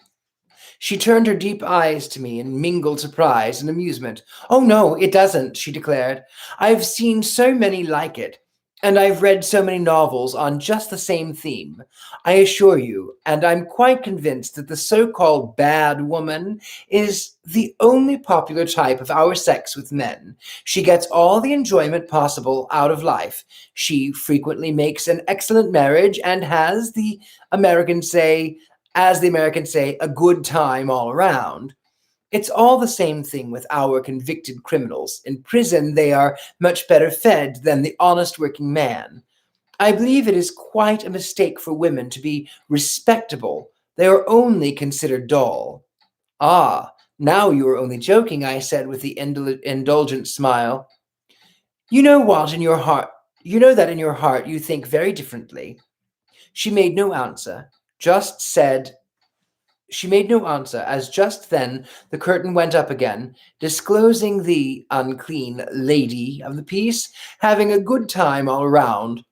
She turned her deep eyes to me in mingled surprise and amusement. Oh, no, it doesn't, she declared. I've seen so many like it, and I've read so many novels on just the same theme. I assure you, and I'm quite convinced that the so-called bad woman is the only popular type of our sex with men. She gets all the enjoyment possible out of life. She frequently makes an excellent marriage and has, as the Americans say, a good time all around. It's all the same thing with our convicted criminals. In prison, they are much better fed than the honest working man. I believe it is quite a mistake for women to be respectable. They are only considered dull. Ah, Now you are only joking, I said with the indulgent smile. You know what in your heart, you know that in your heart you think very differently. She made no answer, just said, she made no answer, as just then the curtain went up again, disclosing the unclean lady of the piece having a good time all round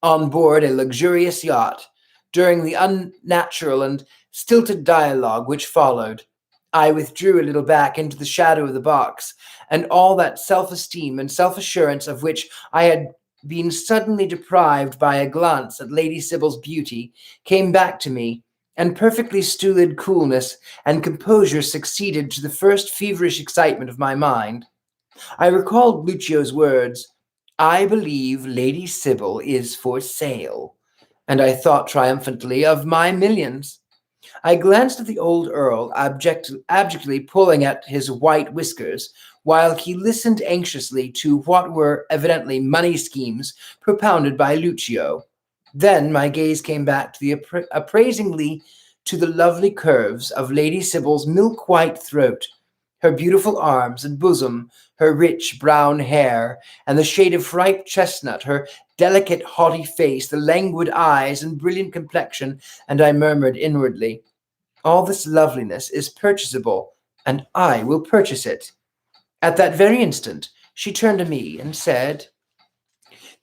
on board a luxurious yacht. During the unnatural and stilted dialogue which followed, I withdrew a little back into the shadow of the box, and all that self esteem and self assurance of which I had been suddenly deprived by a glance at Lady Sybil's beauty came back to me, and perfectly stolid coolness and composure succeeded to the first feverish excitement of my mind. I recalled Lucio's words, I believe Lady Sybil is for sale, and I thought triumphantly of my millions. I glanced at the old earl, abjectly pulling at his white whiskers, while he listened anxiously to what were evidently money schemes propounded by Lucio. Then my gaze came back to the appraisingly to the lovely curves of Lady Sybil's milk-white throat, her beautiful arms and bosom, her rich brown hair, and the shade of ripe chestnut, her delicate haughty face, the languid eyes and brilliant complexion, and I murmured inwardly, all this loveliness is purchasable, and I will purchase it. At that very instant, she turned to me and said,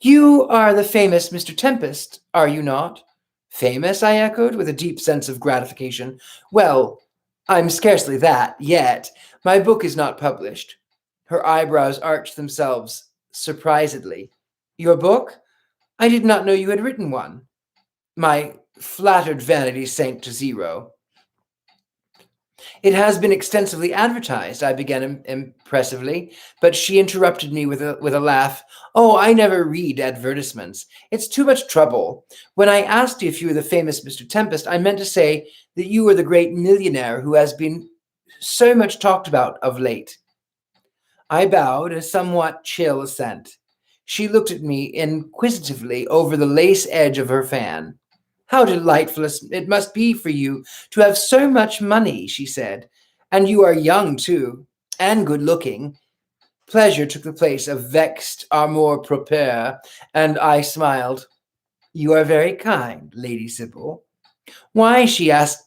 You are the famous Mr. Tempest, are you not? Famous, I echoed, with a deep sense of gratification. Well, I'm scarcely that, yet. My book is not published. Her eyebrows arched themselves surprisedly. Your book? I did not know you had written one. My flattered vanity sank to zero. It has been extensively advertised, I began impressively, but she interrupted me with a laugh. Oh, I never read advertisements. It's too much trouble. When I asked you if you were the famous Mr. Tempest, I meant to say that you were the great millionaire who has been so much talked about of late. I bowed a somewhat chill assent. She looked at me inquisitively over the lace edge of her fan. How delightful it must be for you to have so much money, she said. And you are young, too, and good-looking. Pleasure took the place of vexed amour propre, and I smiled. You are very kind, Lady Sybil. Why, she asked,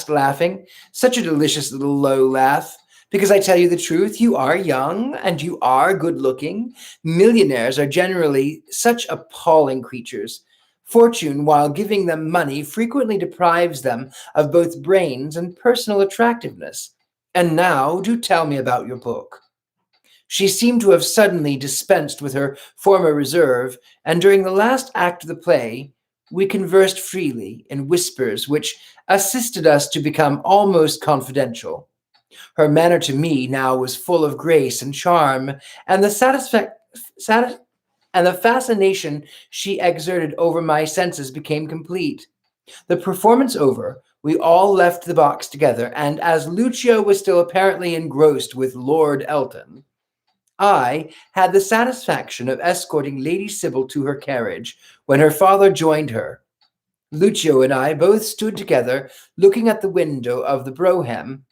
laughing. Such a delicious little low laugh. Because I tell you the truth, you are young, and you are good-looking. Millionaires are generally such appalling creatures. Fortune, while giving them money, frequently deprives them of both brains and personal attractiveness. And now, do tell me about your book. She seemed to have suddenly dispensed with her former reserve, and during the last act of the play, we conversed freely in whispers which assisted us to become almost confidential. Her manner to me now was full of grace and charm, and the and the fascination she exerted over my senses became complete. The performance over, we all left the box together, and as Lucio was still apparently engrossed with Lord Elton, I had the satisfaction of escorting Lady Sybil to her carriage when her father joined her. Lucio and I both stood together, looking at the window of the brougham,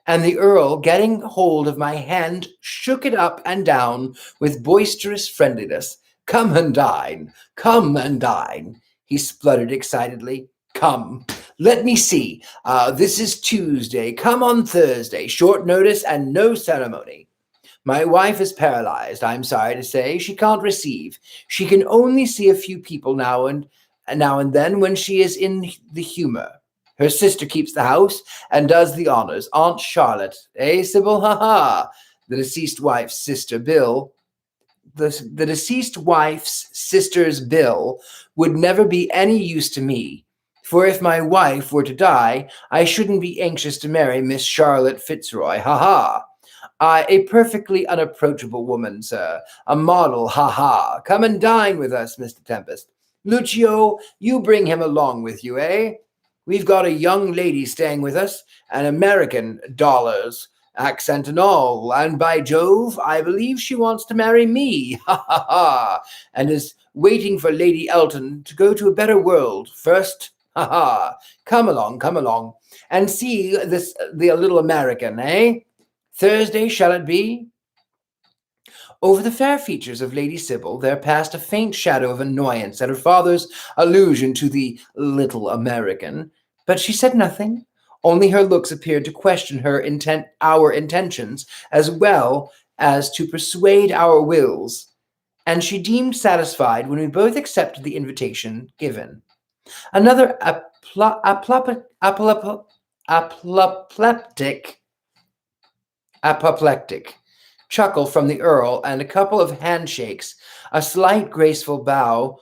and the Earl, getting hold of my hand, shook it up and down with boisterous friendliness. Come and dine, come and dine, he spluttered excitedly. Come, let me see. This is Tuesday. Come on Thursday. Short notice and no ceremony. My wife is paralyzed, I'm sorry to say. She can't receive. She can only see a few people now and then when she is in the humor. Her sister keeps the house and does the honors. Aunt Charlotte. Eh, Sybil? Ha ha. The deceased wife's sister, Bill. The deceased wife's sister's bill would never be any use to me. For if my wife were to die, I shouldn't be anxious to marry Miss Charlotte Fitzroy. Ha ha. A perfectly unapproachable woman, sir. A model. Ha ha. Come and dine with us, Mr. Tempest. Lucio, you bring him along with you, eh? We've got a young lady staying with us, an American, dollars, accent and all, and by Jove, I believe she wants to marry me, ha ha ha, and is waiting for Lady Elton to go to a better world first, ha ha. Come along, come along. and see the little American, eh? Thursday shall it be? Over the fair features of Lady Sybil there passed a faint shadow of annoyance at her father's allusion to the little American, but she said nothing. Only her looks appeared to question our intentions, as well as to persuade our wills, and she deemed satisfied when we both accepted the invitation given. Another apoplectic chuckle from the Earl, and a couple of handshakes, a slight graceful bow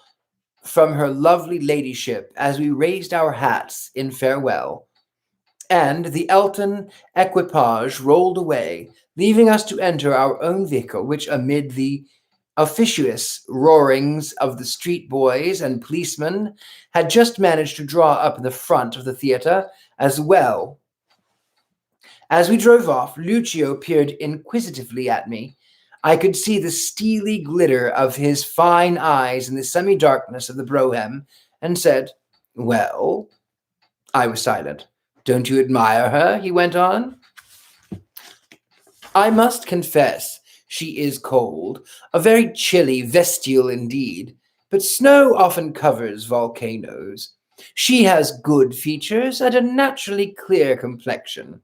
from her lovely ladyship as we raised our hats in farewell, and the Elton equipage rolled away, leaving us to enter our own vehicle, which, amid the officious roarings of the street boys and policemen, had just managed to draw up in the front of the theatre as well. As we drove off, Lucio peered inquisitively at me. I could see the steely glitter of his fine eyes in the semi-darkness of the brougham, and said, "Well?" I was silent. "Don't you admire her?" he went on. "I must confess she is cold, a very chilly vestile indeed, but snow often covers volcanoes. She has good features and a naturally clear complexion."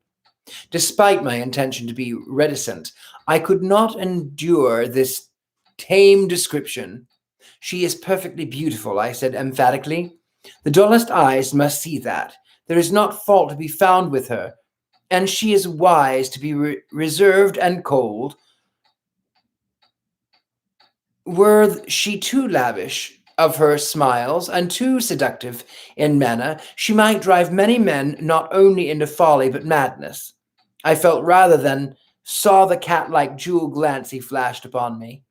Despite my intention to be reticent, I could not endure this tame description. "She is perfectly beautiful," I said emphatically. "The dullest eyes must see that. There is not fault to be found with her, and she is wise to be reserved and cold. Were she too lavish of her smiles and too seductive in manner, she might drive many men not only into folly but madness." I felt rather than saw the cat-like jewel glance he flashed upon me.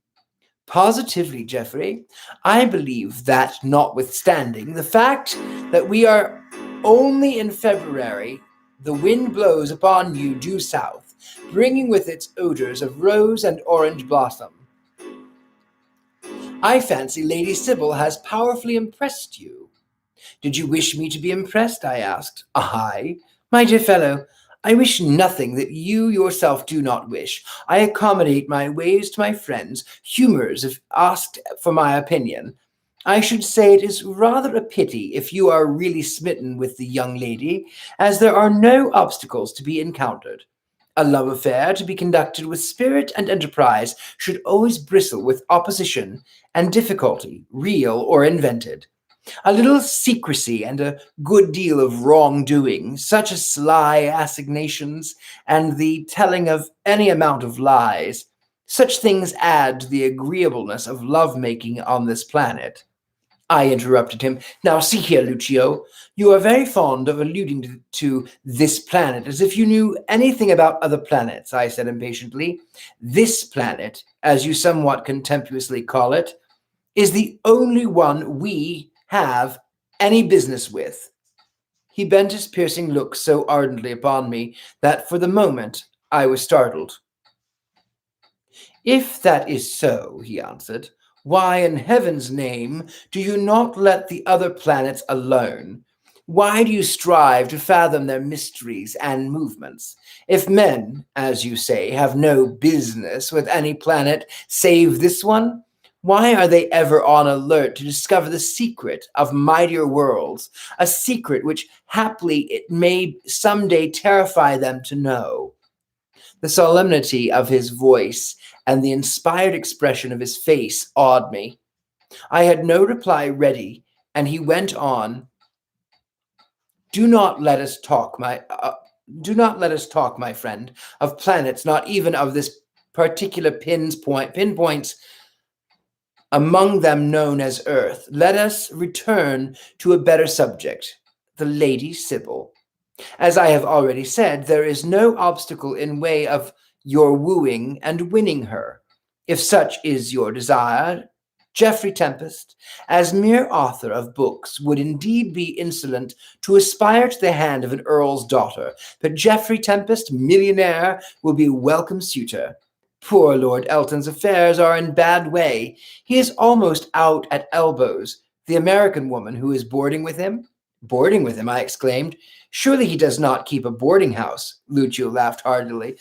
"Positively, Geoffrey, I believe that, notwithstanding the fact that we are only in February, the wind blows upon you due south, bringing with its odors of rose and orange blossom. I fancy Lady Sybil has powerfully impressed you." "Did you wish me to be impressed?" I asked. "I? My dear fellow, I wish nothing that you yourself do not wish. I accommodate my ways to my friends' humours if asked for my opinion. I should say it is rather a pity if you are really smitten with the young lady, as there are no obstacles to be encountered. A love affair to be conducted with spirit and enterprise should always bristle with opposition and difficulty, real or invented. A little secrecy and a good deal of wrongdoing, such as sly assignations and the telling of any amount of lies, such things add to the agreeableness of love-making on this planet." I interrupted him. "Now see here, Lucio, you are very fond of alluding to this planet as if you knew anything about other planets," I said impatiently. "This planet, as you somewhat contemptuously call it, is the only one we have any business with." He bent his piercing look so ardently upon me that for the moment I was startled. "If that is so," he answered, "why in heaven's name do you not let the other planets alone? Why do you strive to fathom their mysteries and movements? If men, as you say, have no business with any planet save this one, why are they ever on alert to discover the secret of mightier worlds, a secret which haply it may some day terrify them to know?" The solemnity of his voice and the inspired expression of his face awed me. I had no reply ready, and he went on, "Do not let us talk, my friend, of planets, not even of this particular pinpoints among them known as Earth. Let us return to a better subject, the Lady Sybil. As I have already said, there is no obstacle in way of your wooing and winning her, if such is your desire. Geoffrey Tempest, as mere author of books, would indeed be insolent to aspire to the hand of an earl's daughter, but Geoffrey Tempest, millionaire, will be a welcome suitor. Poor Lord Elton's affairs are in bad way. He is almost out at elbows. The American woman who is boarding with him?" "Boarding with him," I exclaimed. Surely he does not keep a boarding house. Lucio laughed heartily.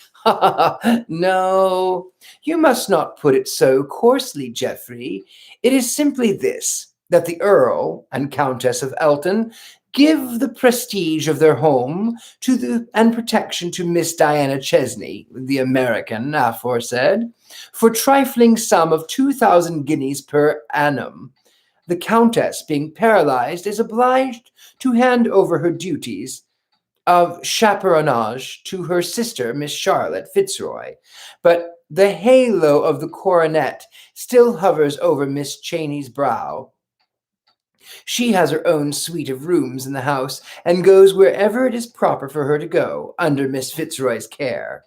No, you must not put it so coarsely, Geoffrey. It is simply this, that the Earl and Countess of Elton give the prestige of their home and protection to Miss Diana Chesney, the American aforesaid, for trifling sum of 2,000 guineas per annum. The Countess, being paralyzed, is obliged to hand over her duties of chaperonage to her sister, Miss Charlotte Fitzroy, but the halo of the coronet still hovers over Miss Cheney's brow. She has her own suite of rooms in the house, and goes wherever it is proper for her to go, under Miss Fitzroy's care.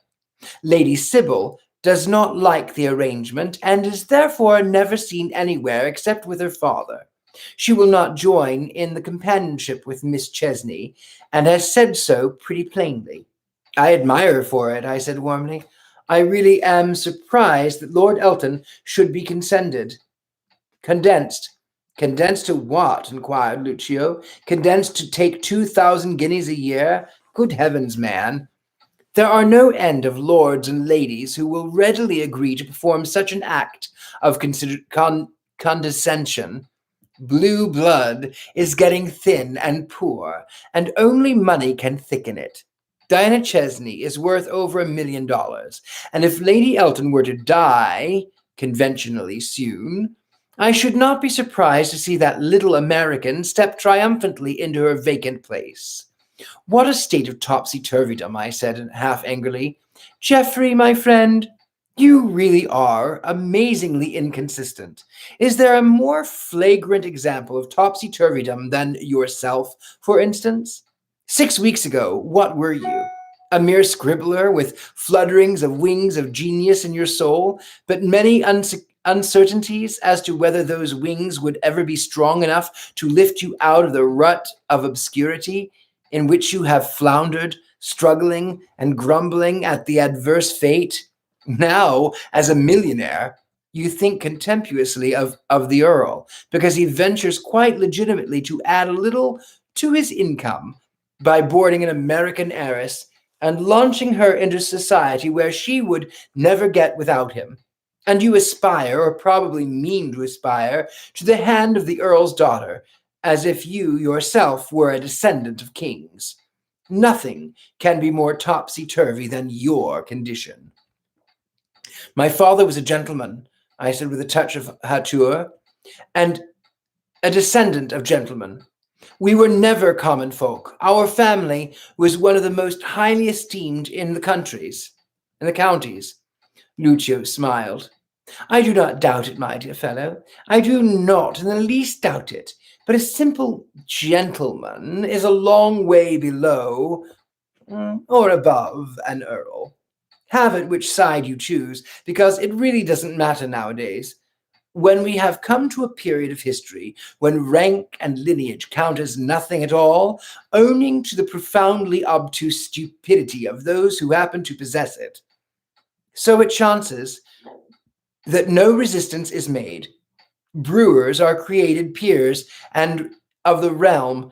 Lady Sybil does not like the arrangement, and is therefore never seen anywhere except with her father. She will not join in the companionship with Miss Chesney, and has said so pretty plainly. I admire her for it, I said warmly. I really am surprised that Lord Elton should be condensed. Condensed to what? Inquired Lucio. Condensed to take 2,000 guineas a year? Good heavens, man. There are no end of lords and ladies who will readily agree to perform such an act of condescension. Blue blood is getting thin and poor, and only money can thicken it. Diana Chesney is worth over $1 million, and if Lady Elton were to die conventionally soon, I should not be surprised to see that little American step triumphantly into her vacant place. What a state of topsy-turvydom, I said, half angrily. Geoffrey, my friend, you really are amazingly inconsistent. Is there a more flagrant example of topsy-turvydom than yourself, for instance? 6 weeks ago, what were you? A mere scribbler with flutterings of wings of genius in your soul, but many uncertainties as to whether those wings would ever be strong enough to lift you out of the rut of obscurity in which you have floundered, struggling and grumbling at the adverse fate. Now, as a millionaire, you think contemptuously of the Earl, because he ventures quite legitimately to add a little to his income by boarding an American heiress and launching her into society where she would never get without him. And you aspire, or probably mean to aspire, to the hand of the Earl's daughter, as if you yourself were a descendant of kings. Nothing can be more topsy-turvy than your condition. My father was a gentleman, I said with a touch of hauteur, and a descendant of gentlemen. We were never common folk. Our family was one of the most highly esteemed in the counties. Lucio smiled. I do not doubt it, my dear fellow. I do not in the least doubt it. But a simple gentleman is a long way below or above an earl. Have it which side you choose, because it really doesn't matter nowadays. When we have come to a period of history when rank and lineage count as nothing at all, owing to the profoundly obtuse stupidity of those who happen to possess it, so it chances that no resistance is made. Brewers are created peers and of the realm,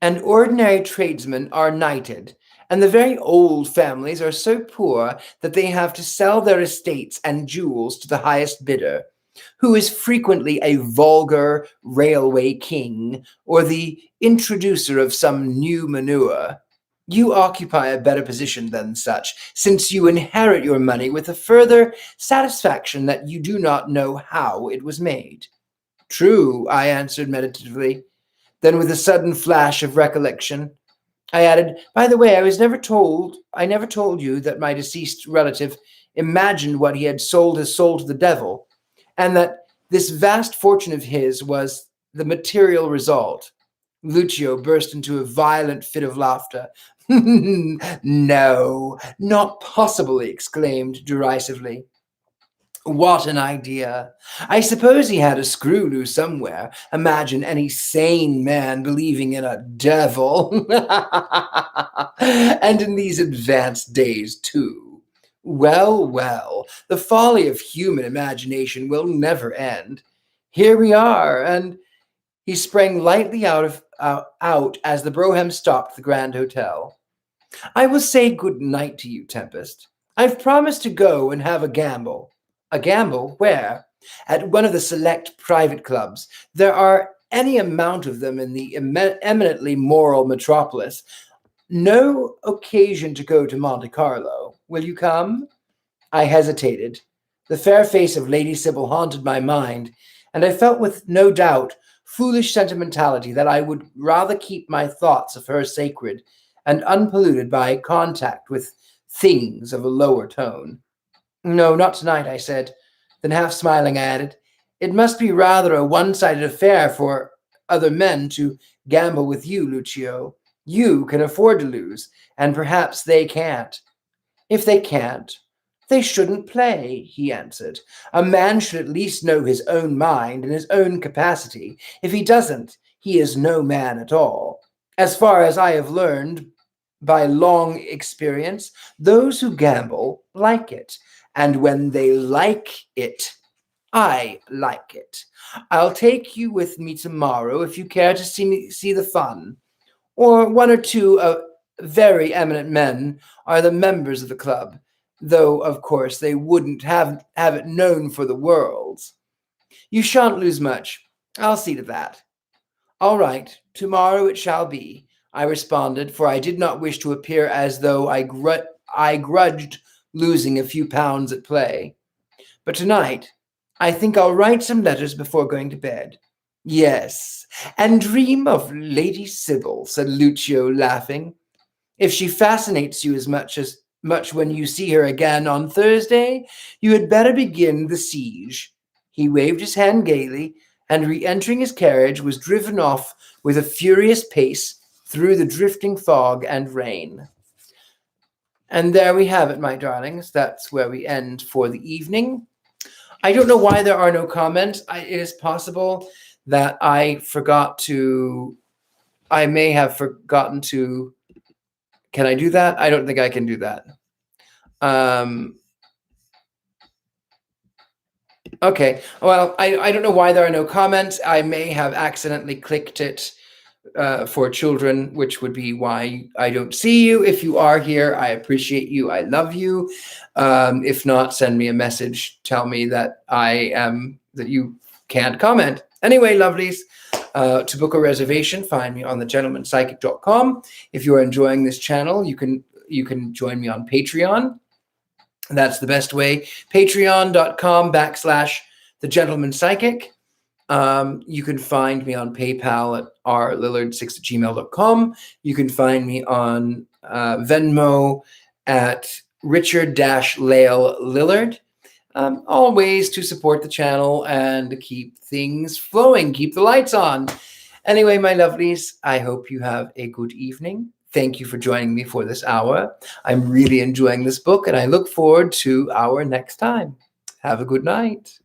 and ordinary tradesmen are knighted, and the very old families are so poor that they have to sell their estates and jewels to the highest bidder, who is frequently a vulgar railway king or the introducer of some new manure. You occupy a better position than such, since you inherit your money with the further satisfaction that you do not know how it was made. True, I answered meditatively. Then with a sudden flash of recollection, I added, by the way, I never told you that my deceased relative imagined what he had sold his soul to the devil, and that this vast fortune of his was the material result. Lucio burst into a violent fit of laughter. No, not possible, he exclaimed derisively. What an idea. I suppose he had a screw loose somewhere. Imagine any sane man believing in a devil. And in these advanced days, too. Well, well, the folly of human imagination will never end. Here we are, and he sprang lightly out of out as the brougham stopped the Grand Hotel. I will say good night to you, Tempest. I've promised to go and have a gamble. A gamble? Where? At one of the select private clubs. There are any amount of them in the eminently moral metropolis. No occasion to go to Monte Carlo. Will you come? I hesitated. The fair face of Lady Sybil haunted my mind, and I felt with no doubt foolish sentimentality that I would rather keep my thoughts of her sacred and unpolluted by contact with things of a lower tone. No, not tonight, I said. Then half smiling, I added, it must be rather a one-sided affair for other men to gamble with you, Lucio. You can afford to lose, and perhaps they can't. If they can't, they shouldn't play, he answered. A man should at least know his own mind and his own capacity. If he doesn't, he is no man at all. As far as I have learned by long experience, those who gamble like it. And when they like it, I like it. I'll take you with me tomorrow if you care to see the fun. Or one or two very eminent men are the members of the club, though, of course, they wouldn't have it known for the world. You shan't lose much. I'll see to that. All right, tomorrow it shall be, I responded, for I did not wish to appear as though I grudged losing a few pounds at play. But tonight, I think I'll write some letters before going to bed. Yes, and dream of Lady Sybil, said Lucio, laughing. If she fascinates you as much when you see her again on Thursday, you had better begin the siege. He waved his hand gaily, and re-entering his carriage was driven off with a furious pace through the drifting fog and rain. And there we have it, my darlings. That's where we end for the evening. I don't know why there are no comments. It is possible that I may have forgotten to. Can I do that? I don't think I can do that. Okay. Well, I don't know why there are no comments. I may have accidentally clicked it for children, which would be why I don't see you. If you are here, I appreciate you. I love you. If not, send me a message. Tell me that that you can't comment. Anyway, lovelies, to book a reservation, find me on thegentlemanpsychic.com. If you are enjoying this channel, you can join me on Patreon. That's the best way. Patreon.com/thegentlemanpsychic. You can find me on PayPal at rlillard6@gmail.com. You can find me on Venmo at Richard-Lael Lillard. All ways to support the channel and to keep things flowing, keep the lights on. Anyway, my lovelies, I hope you have a good evening. Thank you for joining me for this hour. I'm really enjoying this book, and I look forward to our next time. Have a good night.